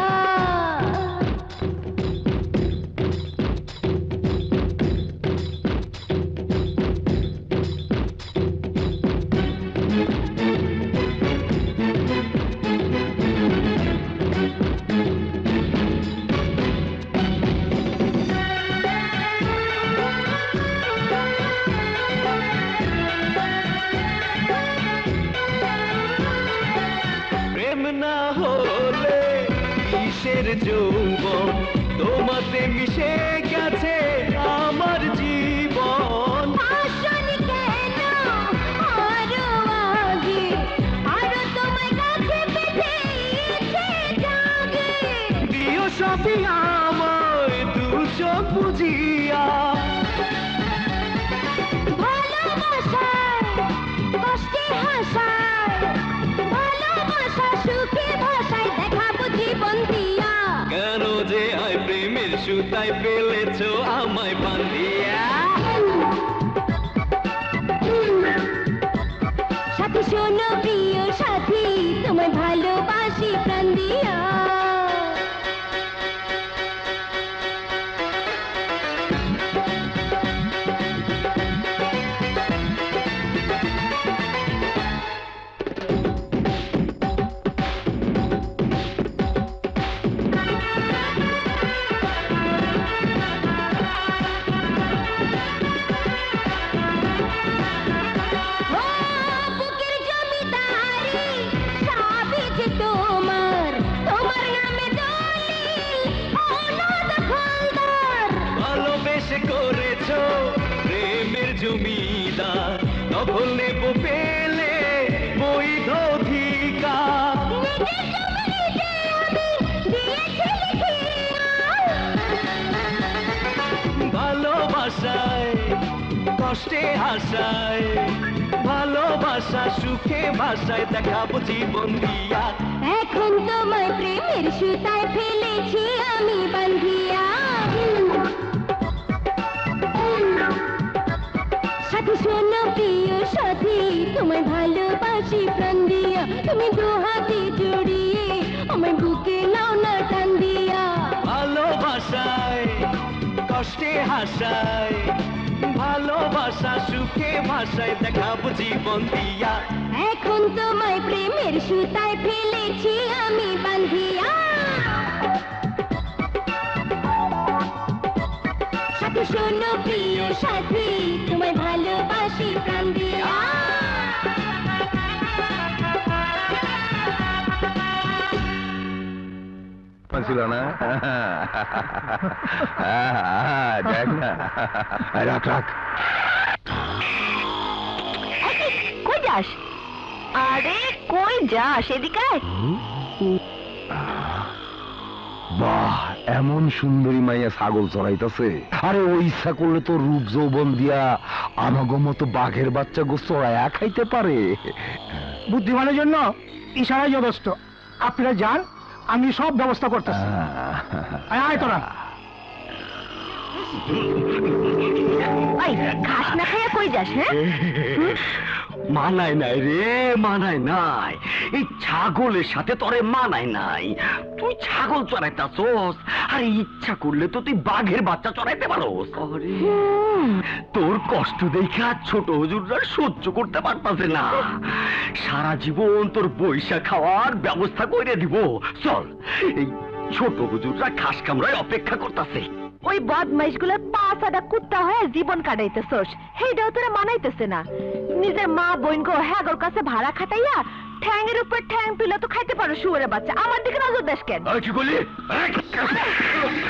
প্রেম না হলে কিসের যৌবন, তোমাতে মিশে গেছে আমার জীবন। আসনি কেন আরো আগে, আরো তোমায় কাছে পেতে ইচ্ছে জাগে। দিও সবই আমায় দু চোখ বুঝিয়া। ভালোবাসায় কষ্টে হাসায়, ভালোবাসা সুখে ভাষায় দেখাবো জীবন দিয়া। কেন যে আয় প্রেমের সুতায় ফেলেছো আমায় বান্ধিয়া। সাথী শোনো প্রিয় সাথী, তোমায় ভালোবাসি প্রাণ দিয়া। দখল নেব পেলে বৈধ অধিকার। ভালোবাসায় কষ্টে হাসায়, ভালোবাসা সুখে ভাষায় দেখাবো জীবন দিয়া। এখন তোমায় প্রেমের সুতায় ফেলেছি আমি বান্ধিয়া। সাথী শোনো প্রিয় সাথী, তোমায় ভালোবাসি প্রাণ দিয়া। তুমি দু হাতে জড়িয়ে আমায় বুকে নাও না টান দিয়া। ভালোবাসায় কষ্টে হাসায়, ভালোবাসা সুখে ভাষায় দেখাবো জীবন দিয়া। এখন তোমায় প্রেমের সুতায় ফেলেছি আমি বান্ধিয়া। সাথী শোনো প্রিয় সাথী, তোমায় ভালোবাসি প্রাণ দিয়া। ছিল না দেখ না, রাখ রাখ। কই যাস? আরে কই যাস, এদিকে আয়। বাহ, এমন সুন্দরী মাইয়া ছাগল চড়াইতেছে। আরে ওই ইচ্ছা করলে তো রূপ যৌবন দিয়া আমাগো মতো বাঘের বাচ্চা গো চড়াইয়া খাইতে পারে। বুদ্ধিমানের জন্য ইশারাই যথেষ্ট। আপনারা যান, আমি সব ব্যবস্থা করতেছি। আয় তোরা। ঘাস না খাইয়া কই যাস? হ্যাঁ, মানায় নাই রে, মানায় নাই। এই ছাগলের সাথে তোরে মানায় নাই। তুই ছাগল চড়াইতাছস, আর ইচ্ছা করলে তো তুই বাঘের বাচ্চা চড়াইতে পারোস। তোর কষ্ট দেখা ছোট হুজুররা সহ্য করতে পারতাছে না। সারা জীবন তোর বৈশা খাওয়ার ব্যবস্থা করে দিব। চল, এই ছোট হুজুররা ঘাস কামড়ায় অপেক্ষা করতেছে। ওই বদমাইশ গুলো পাঁচাটা কুত্তা হয়ে জীবন কাটাইতেছস, সেইটাও তোরা মানাইতেছে না। নিজের মা বোন গো হ্যাগোর কাছে ভাড়া খাটাইয়া ঠ্যাংয়ের উপর ঠ্যাং তুলে তো খাইতে পারো শুয়োরের বাচ্চা। আমার দিকে নজর দেশ কেন? কি বলি?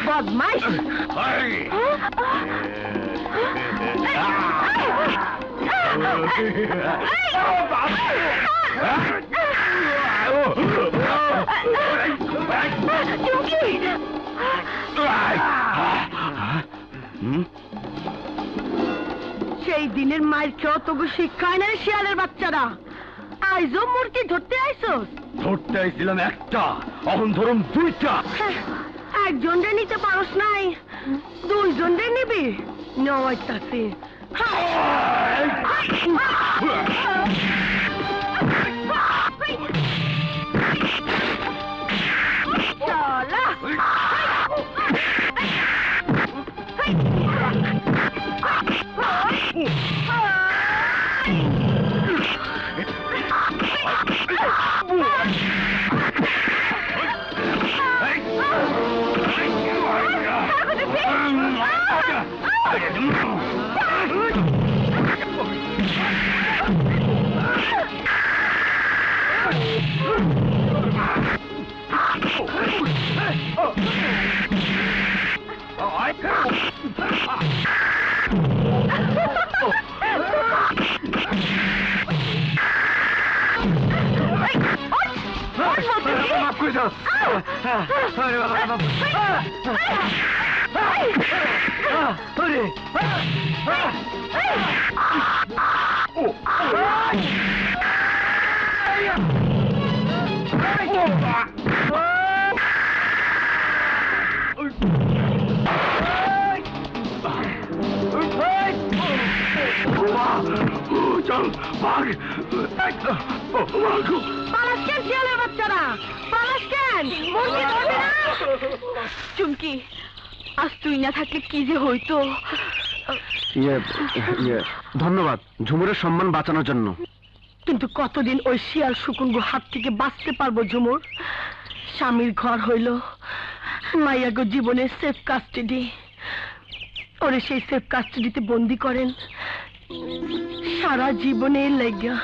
বদমাইশ। সেই দিনের মায়ের খেয়েও তবু শিক্ষায় নাই শিয়ালের বাচ্চারা। আইজো মূর্তি ধরতে আইসোস? ধরতে আইছিলাম একটা, অহন ধরম দুইটা। একজন রে নিতে পারস নাই, দুইজন রে নিবি? নয়টাতে চলা। চুমকি, আজ তুই না থাকলে কি যে হইতো। ধন্যবাদ ঝুমুরের সম্মান বাঁচানোর জন্য। কিন্তু কতদিন ওই শিয়াল শুকুনগো হাত থেকে বাঁচতে পারবো ঝুমুর? স্বামীর ঘর হইল, মাইয়াগো জীবনের সেফ কাস্টাডি। ওরে সেই সেফ কাস্টাডিতে বন্দি করেন সারা জীবনের লাগিয়া।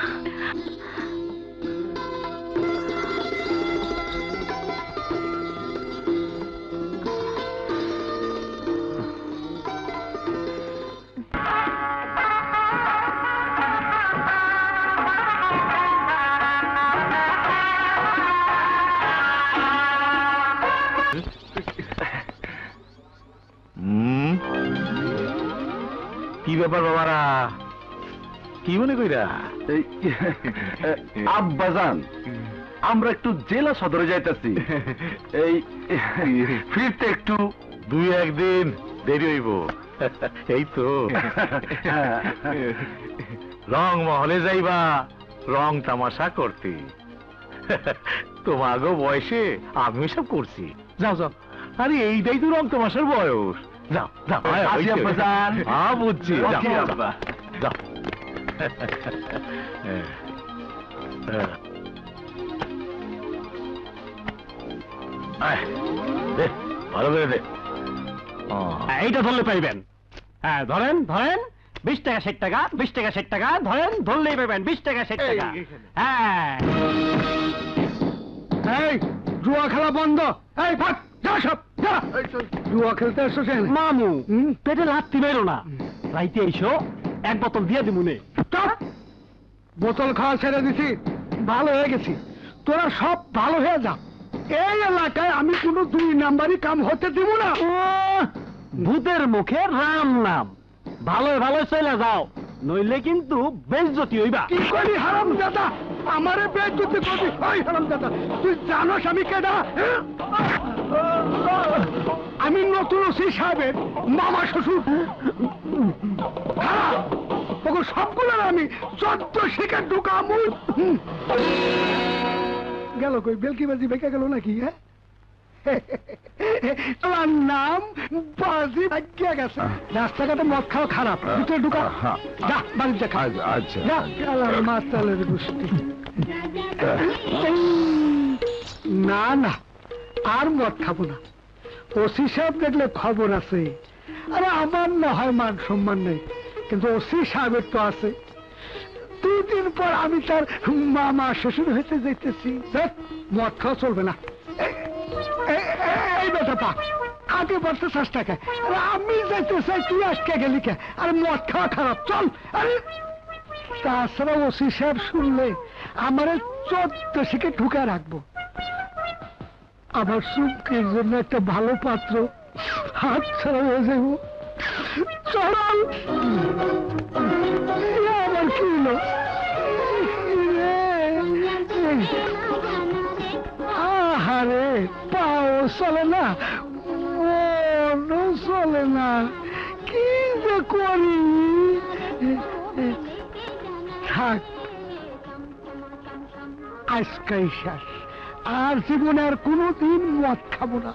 ব্যাপার বাবারা, কি মনে কইরা? আব্বাজান, আমরা একটু জেলা সদরে যাইতাছি, এই ফিরতে একটু 2-1 দিন দেরি হইব। এই তো রং মহলে যাইবা রং তামাশা করতে। তোমাগো বয়সে আমিও সব করছি। যাও যাও, আরে এইটাই তো রং তামাশার বয়স। যাও যাও। আসি আব্বাজান। হ্যাঁ বুঝছি, যাও আসি যাও, আব্বা। যাও। আয়, দে, ভালো করে দে। এইটা ধরলে পাইবেন। হ্যাঁ ধরেন ধরেন, 20 টাকা 60 টাকা, 20 টাকা 60 টাকা, ধরেন ধরলেই পাইবেন 20 টাকা 60 টাকা। হ্যাঁ এই জুয়া খেলা বন্ধ। এই ভাগ, যা সব যা। জুয়া খেলতে এসো কেন? মামু, পেটে লাথি মেরো না, রাইতে এসো, 1 বোতল দিয়ে দিমুনে। চুপ! বোতল খাওয়া ছেড়ে দিছি, ভালো হয়ে গেছি। তোরা সব ভালো হয়ে যা। এই এলাকায় আমি কোনো 2 নাম্বারই কাম হতে দিব না। ভূতের মুখে রাম নাম, ভালো ভালো চলে যাও, নইলে কিন্তু বেইজ্জতি হইবা। কি করি হারাম দাদা, আমারে বেইজ্জতি করবি? ওই হারাম দাদা, তুই জানোস আমি কেডা? আমি নতুন ওসি সাহেবের মামা শ্বশুর। খারাপ তখন সবগুলোর আমি 14 শিখে ঢুকামু। গেল কই বেলকিবাজি বেঁকে গেল নাকি? হ্যাঁ, তোমার নাম বাজি ভাগ্যে গেছে। রাস্তাঘাটে মদ খাওয়া খারাপ, ভিতরে ঢুকা। যা বাড়িতে খা। আচ্ছা যা, শালার মাতালের গোষ্ঠী। না না, আর মদ খাবো না। ওসি সাহেব দেখলে খবর আছে। আরে আমার না হয় মান সম্মান নেই, কিন্তু ওসি সাহেবের তো আছে। 2 দিন পর আমি তার মামা শ্বশুর হইতে যাইতেছি। দেখ, মদ খাওয়া চলবে না। এই বেটা পা আগে বলতে চেষ্টা কে? আরে আমি যাইতে চাই, তুই আজকে গেলি কে? আরে মদ খাওয়া খারাপ, চল। আরে তাছাড়া ওসি সাহেব শুনলে আমার 14 শিখে ঢুকে রাখবো। আমার সুখের জন্য একটা ভালো পাত্র হাত ছাড়া হয়ে যাব। চড়াল আমার কি হলো? আহারে, পাও চলে না, মনও চলে না, কি যে করি? থাক, আজকাই শেষ। আর জীবনে আর কোনোদিন মদ খাবো না।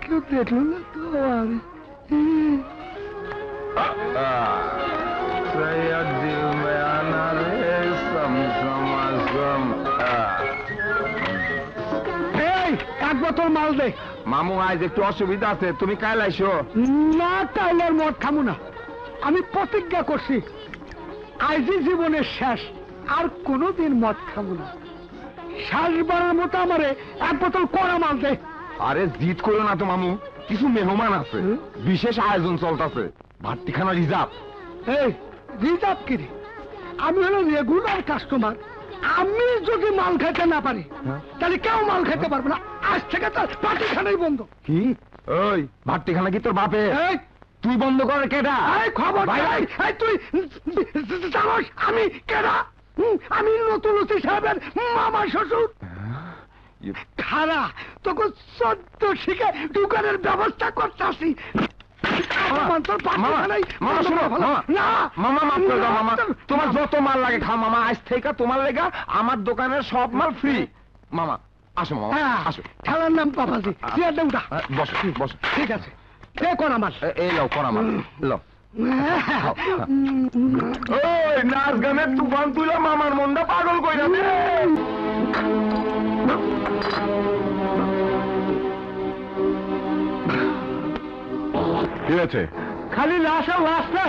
কেউ দেখলো না তো? আর এই 1 বোতল মাল দে। মামু আজ একটু অসুবিধা আছে, তুমি কাল আইসো। না, তাইলে আর মদ খাবো না। আমি প্রতিজ্ঞা করছি, আজই জীবনের শেষ, আর কোনোদিন মদ খাবো না। শেষবারের মতো আমারে 1 বোতল কড়া মাল দে। আরে জিদ করো না তো মামু, কিছু মেহমান আছে, বিশেষ আয়োজন চলতেছে, ভাতটিখানা রিজার্ভ। এই রিজার্ভ কি রে? আমি হলো রেগুলার কাস্টমার। আমি যদি মাল খেতে না পারি, তাহলে কেউ মাল খেতে পারবে না। আজ থেকে তার পাটিখানাই বন্ধ। কি? ওই ভাতটিখানা কি তোর বাপে? এই তুই বন্ধ করে কেডা? এই খবর ভাই, ভাই, এই তুই জানোস আমি কেডা? আমি নতুন ওসি সাহেবের মামা শ্বশুর। খারা তোকে 14 শিখে দোকানের ব্যবস্থা করতেছি। তোমার যত মাল লাগে খাও মামা, আজ থেকে তোমার লেগা আমার দোকানের সব মাল ফ্রি। মামা আসো, মামা আসো। খেলার নাম পাপাজি, চেয়ারটা উঠা। বসো বসো। ঠিক আছে, দে করা মাল। এই লাও করা মাল, লাও। ওই নাচ গানের তুফান তুইলা মামার মনটা পাগল কইরা দে। ঠিক আছে, খালি লাশ আর লাশ না,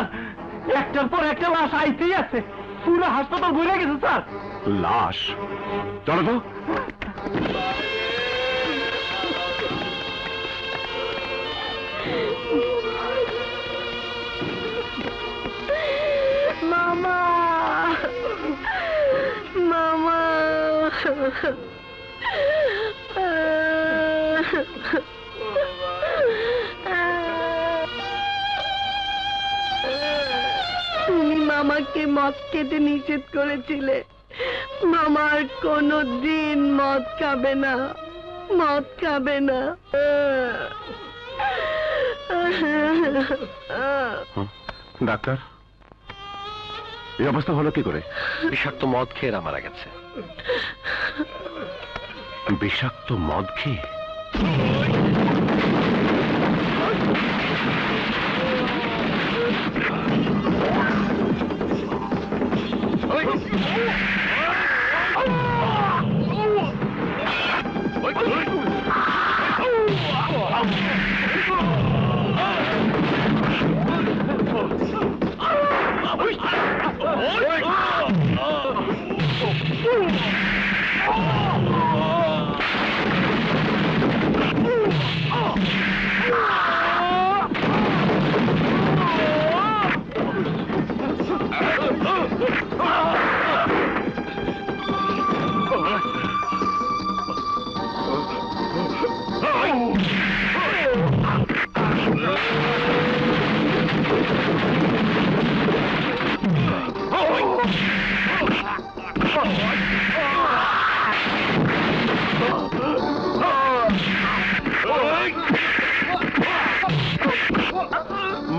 একটার পর একটা লাশ আইতেই আছে। পুরো হাসপাতাল ভরে গেছে স্যার। লাশ? চলো তো। মামা, মামা, মামাকে মদ খেতে নিষেধ করেছিলে। মামা আর কোনোদিন মদ খাবে না, মদ খাবে না। ডাক্তার, এই অবস্থা হলো কি করে? বিষাক্ত মদ খেয়ে মারা গেছে। বিষাক্ত মদ খেয়ে?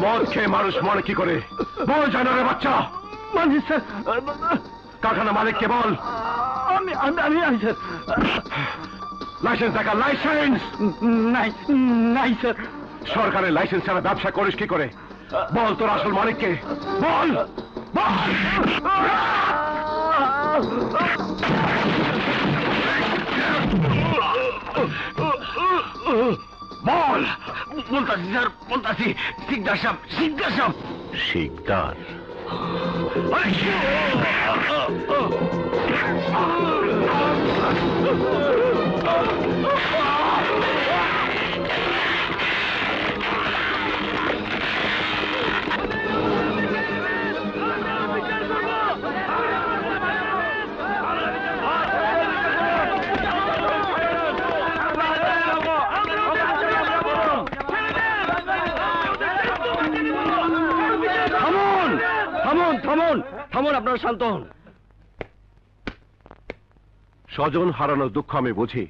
মদ খেয়ে মানুষ মনে কি করে বল, জানারে বাচ্চা? মানে স্যার, কারখানা মালিককে বল। আমি স্যার। লাইসেন্স দেখা, লাইসেন্স নাই, নাই স্যার। সরকারের লাইসেন্স ছাড়া ব্যবসা করিস কি করে? বল তোর আসল মালিককে, বল বল। বল। বলতাছি স্যার, বলতাছি। শিকদার সাহেব, শিকদার সাহেব। শিকদার? থামুন, আপনারা শান্ত হন। স্বজন হারানোর দুঃখ আমি বুঝি,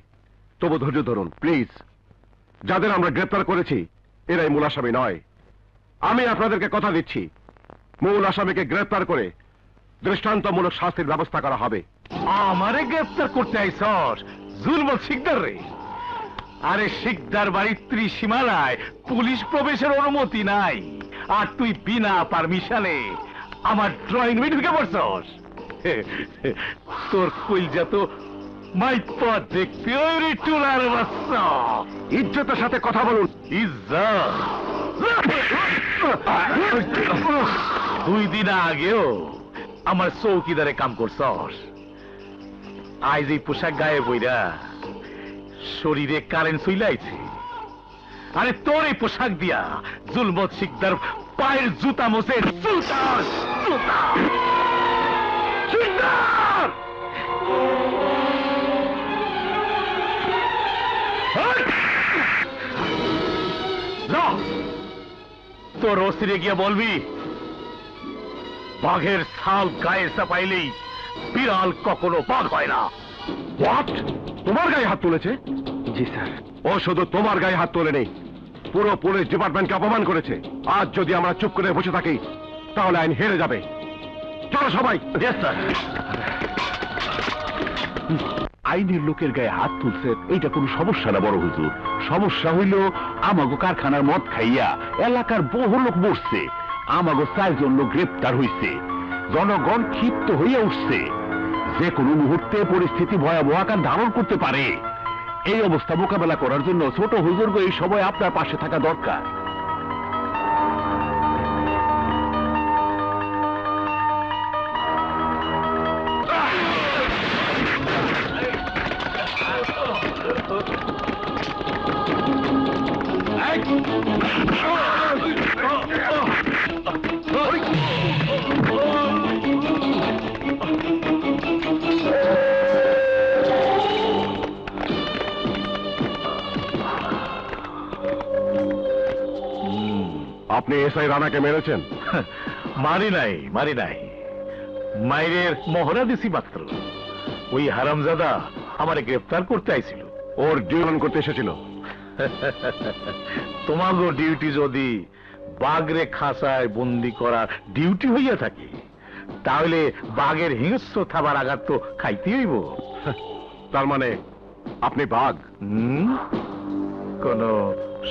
তবু ধৈর্য ধরুন প্লিজ। যাদের আমরা গ্রেপ্তার করেছি এরাই মূল আসামি নয়। আমি আপনাদেরকে কথা দিচ্ছি, মূল আসামিকে গ্রেপ্তার করে দৃষ্টান্তমূলক শাস্তির ব্যবস্থা করা হবে। আমারে গ্রেফতার করতে আইসর? জুলমত শিকদার রে? আরে শিকদার বাড়ির ত্রিসীমানায় পুলিশ প্রবেশের অনুমতি নাই, আর তুই বিনা পারমিশনে আমার ড্রয়িং রুমে ঢুকে পড়ছস। তোর কইলজা তো মাইপা দেখতে ওই রে টুলার বাচ্চা। ইজ্জতের সাথে কথা বলুন। ইজ্জত? 2 দিন আগেও আমার চৌকিদারে কাম করছস, আজ এই পোশাক গায়ে বইরা শরীরে কারেন্ট চইলাইছে। আরে তোর এই পোশাক দিয়া জুলমত শিকদার পায়ের জুতা মোছে। জুতা জুতা শিকদার! তোর ওসিরে গিয়ে বলবি, বাঘের ছাল গায়ে চাপাইলেই বিড়াল কখনো বাঘ হয় না। হোয়াট? তোমার গায়ে হাত তুলেছে? জি স্যার। ও শুধু তোমার গায়ে হাত তোলে নেই, পুরো পুলিশ ডিপার্টমেন্টকে অপমান করেছে। আজ যদি আমরা চুপ করে বসে থাকি তাহলে আইন হেরে যাবে। চলো সবাই। আইনের লোকের গায়ে হাত তুলছে, এইটা কোনো সমস্যা না বড় হুজুর। সমস্যা হইল আমাগো কারখানার মদ খাইয়া এলাকার বহু লোক মরছে, আমাগো 4 জন লোক গ্রেপ্তার হইছে। জনগণ ক্ষিপ্ত হইয়া উঠছে, যে কোনো মুহূর্তে পরিস্থিতি ভয়াবহ আকার ধারণ করতে পারে। এই অবস্থা মোকাবেলা করার জন্য ছোট হুজুরগো এই সময় আপনার পাশে থাকা দরকার। আপনি এসআই রানাকে মেরেছেন? মারি নাই, মারি নাই। মায়ের মহড়া দিছি মাত্র। ওই হারামজাদা আমারে গ্রেফতার করতে আইছিল। ওর ডিউটি করতে এসেছিল। তোমাগো ডিউটি যদি বাঘরে খাঁচায় বন্দি করার ডিউটি হইয়া থাকে, তাহলে বাঘের হিংস্র থাবার আঘাত তো খাইতে হইব। তার মানে আপনি বাঘ? কোন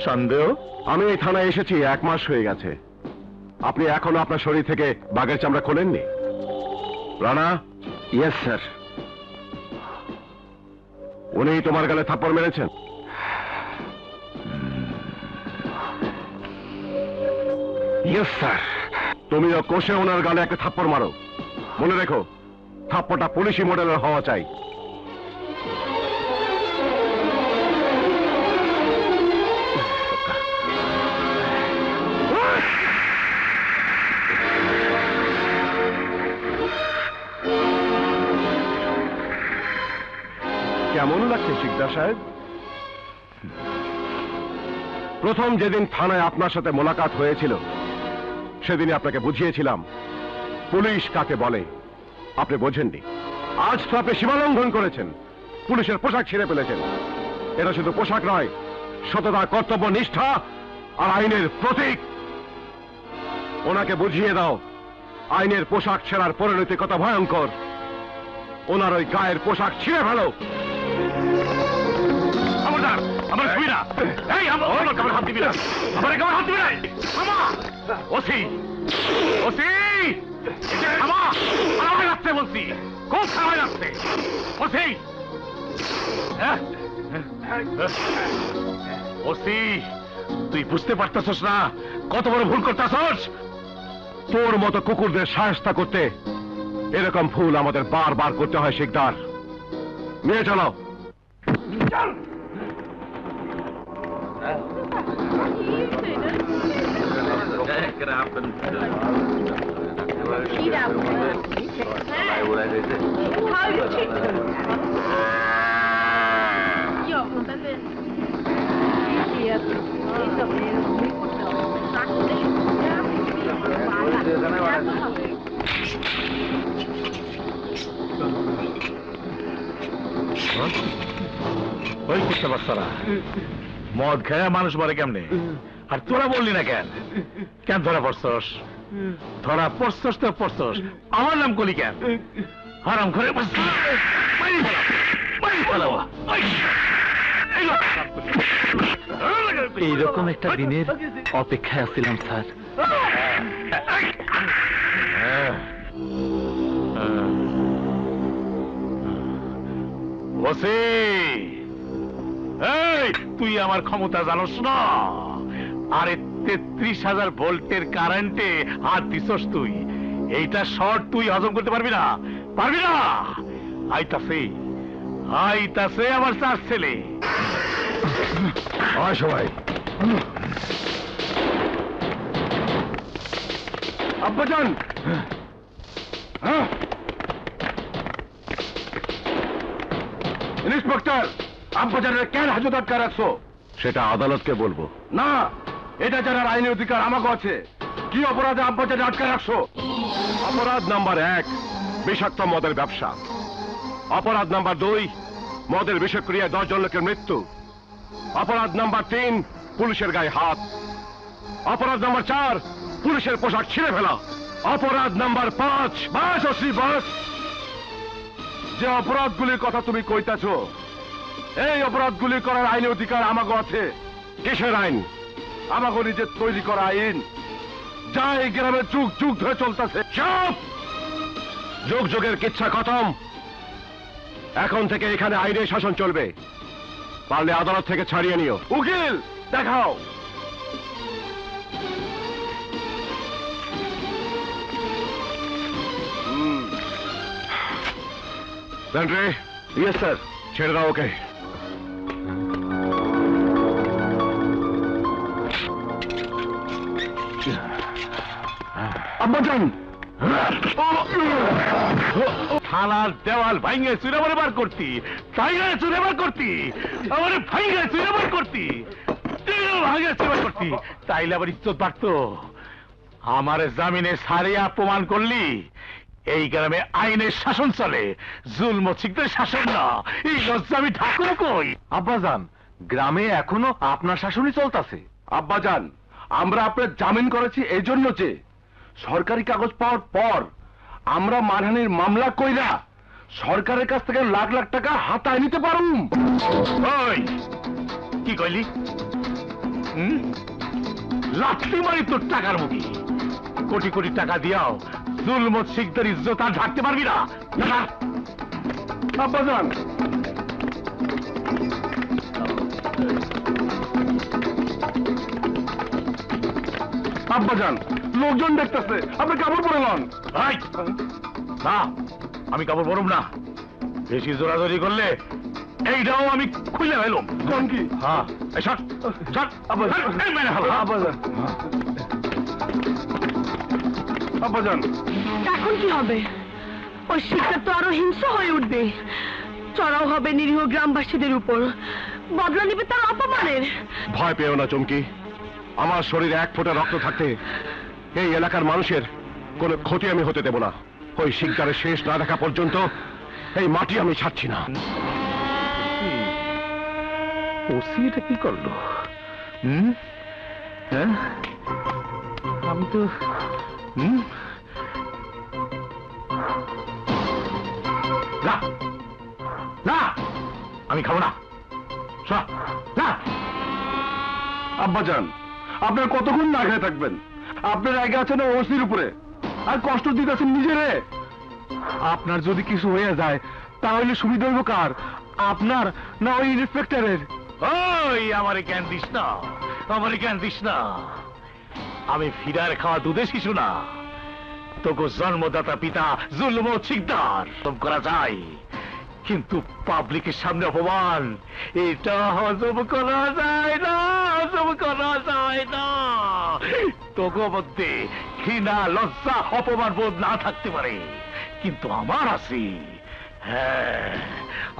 সন্দেহ? আমি এই থানায় এসেছি 1 মাস হয়ে গেছে। আপনি এখনো আপনার শরীর থেকে বাঘের চামড়া খোলেননি? রানা? Yes sir. উনি তোমার গালে থাপ্পড় মেরেছেন? Yes sir. তুমিও কষে ওনার গালে একটা থাপ্পড় মারো। মনে রেখো, থাপ্পড়টা পুলিশি মডেলের হওয়া চাই। কেমন লাগছে শিকদার সাহেব? প্রথম যেদিন থানায় আপনার সাথে মোলাকাত হয়েছিল, সেদিনই আপনাকে বুঝিয়েছিলাম পুলিশ কাকে বলে। আপনি বোঝেননি। আজ তো আপনি সীমালঙ্ঘন করেছেন, পুলিশের পোশাক ছিঁড়ে ফেলেছেন। এটা শুধু পোশাক নয়, সততা, কর্তব্য, নিষ্ঠা আর আইনের প্রতীক। ওনাকে বুঝিয়ে দাও আইনের পোশাক ছেঁড়ার পরিণতি কত ভয়ঙ্কর। ওনার ওই গায়ের পোশাক ছিঁড়ে ফেলো। আমার ছবি না, এই আমার হাত দিবি না, আমার হাত দিবি না। ওসি, ওসি, আমার রাখতে বলছি, খুব খারাপ লাগছে। ওসি, ওসি, তুই বুঝতে পারতেছস না কত বড় ভুল করতেছস? তোর মতো কুকুরদের শায়েস্তা করতে এরকম ভুল আমাদের বারবার করতে হয় শিকদার। নিয়ে চলো। ওই করতে পারছরা মদ খায়া মানুষ মরে কেমনে? আর তোরা বললি না কেন? কেন ধরা পড়ছস? ধরা পড়ছস তো পড়ছস, আমার নাম কলি কেন? হারাম করে এইরকম একটা দিনের অপেক্ষায় আছিলাম স্যার। ওসি, এই তুই আমার ক্ষমতা জানোস না? আরে 33,000 ভোল্টের কারেন্টে হাত দিছস তুই। এইটা শর্ট তুই হজম করতে পারবি না, পারবি না। আইতাছে, আইতাছে আমার 4 ছেলে। আয় সবাই। আব্বাজান, ইন্সপেক্টর, আব্বাজানের কেন হাজত আটকা রাখছো? সেটা আদালতকে বলবো। না, এটা জানার আইনি অধিকার আমাকে আছে। কি অপরাধে আব্বাজান আটকা রাখছো? অপরাধ নাম্বার 1, বিষাক্ত মদের ব্যবসা। অপরাধ নাম্বার 2, মদের বিষক্রিয়ায় 10 জন লোকের মৃত্যু। অপরাধ নাম্বার 3, পুলিশের গায়ে হাত। অপরাধ নাম্বার 4, পুলিশের পোশাক ছিঁড়ে ফেলা। অপরাধ নাম্বার 5, বাস অশ্রী বাস। যে অপরাধগুলির কথা তুমি কইতাছ, এই অপরাধগুলি করার আইনি অধিকার আমাকে আছে। কিসের আইন? আমাকে নিজের তৈরি করা আইন, যা এই গ্রামে যুগ যুগ ধরে চলতেছে। চুপ! যুগ যুগের কিচ্ছা খতম। এখন থেকে এখানে আইনের শাসন চলবে। পারলে আদালত থেকে ছাড়িয়ে নিও। উকিল দেখাও। Yes sir. ছেড়ে দাও ওকে। আব্বাজান, থানার দেওয়াল ভাঙে চুরে মারে বার করতি, ভাঙে চুরে বার করতি, আমার ভাঙে চুরে বার করতি, ভাঙে চুরে করতি, তাইলে আবার ইজ্জত বাড়তো। আমার জামিনে সারিয়া প্রমাণ করলি, এই গ্রামে আইনের শাসন চলে, জুলম শিখদের শাসন না। এই লজ্জা আমি ঠাকুর কই। আব্বাজান, গ্রামে এখনো আপনার শাসনই চলতেছে। আব্বাজান, আমরা আপনার জামিন করেছি এই জন্য যে সরকারি কাগজ পাওয়ার পর আমরা মানহানির মামলা কইরা সরকারের কাছ থেকে লাখ লাখ টাকা হাতায় নিতে পারুম। ওই কি কইলি? লাঠি মারি তোর টাকার মুখে। কোটি কোটি টাকা দিয়াও জুলম শিখদের ইজ্জত আর ঢাকতে পারবি না। আব্বাজান, আব্বাজান, লোকজন দেখতেছে, আপনি কাপড় পরে লন। না, আমি কাপড় পরব না। বেশি জোরাজোরি করলে এইটাও আমি খুলে ফেলুম। কোন কি? হ্যাঁ, এই সর, সর, আব্বাজান, এই মেনে ফেলো। আব্বাজান, আব্বাজান, এখন কি হবে? ওই শিক্ষা তো আরো হিংস্র হয়ে উঠবে, চড়াও হবে নিরীহ গ্রামবাসীদের উপর, বদলা নিবে তার অপমানের। ভয় পেও না চমকি। আমার শরীরে এক ফোঁটা রক্ত থাকতে এই এলাকার মানুষের কোনো ক্ষতি আমি হতে দেব না। ওই শিকদারের শেষ না দেখা পর্যন্ত এই মাটি আমি ছাড়ছি না। ওসি এটা কি করলো? হ্যাঁ, আমি তো না, না, আমি খাবো না। না, আব্বাজান, আপনার কতক্ষণ না খেয়ে থাকবেন? আপনার আগে আছেন ওসির উপরে, আর কষ্ট দিতেছেন নিজেরে। আপনার যদি কিছু হয়ে যায় তাহলে সুবিধা হইব কার? আপনার না ওই ইন্সপেক্টরের? ওই আমারে জ্ঞান দিস না, আমারে জ্ঞান দিস না। আমি ফিরার খাওয়া দুধে শিশু না। তোকে জন্মদাতা পিতা জুলম শিকদার করা যায়, কিন্তু পাবলিকের সামনে অপমান এটা হজম করা যায় না, হজম করা যায় না। তোকে মধ্যে ঘৃণা, লজ্জা, অপমান বোধ না থাকতে পারে, কিন্তু আমার আছে। হ্যাঁ,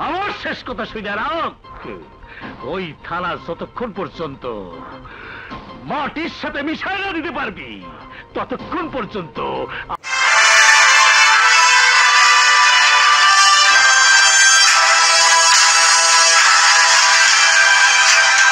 আমার শেষ কথা শুনে রাখ। ওই থানা যতক্ষণ পর্যন্ত মাটির সাথে মিশাইয়া দিতে পারবি ততক্ষণ পর্যন্ত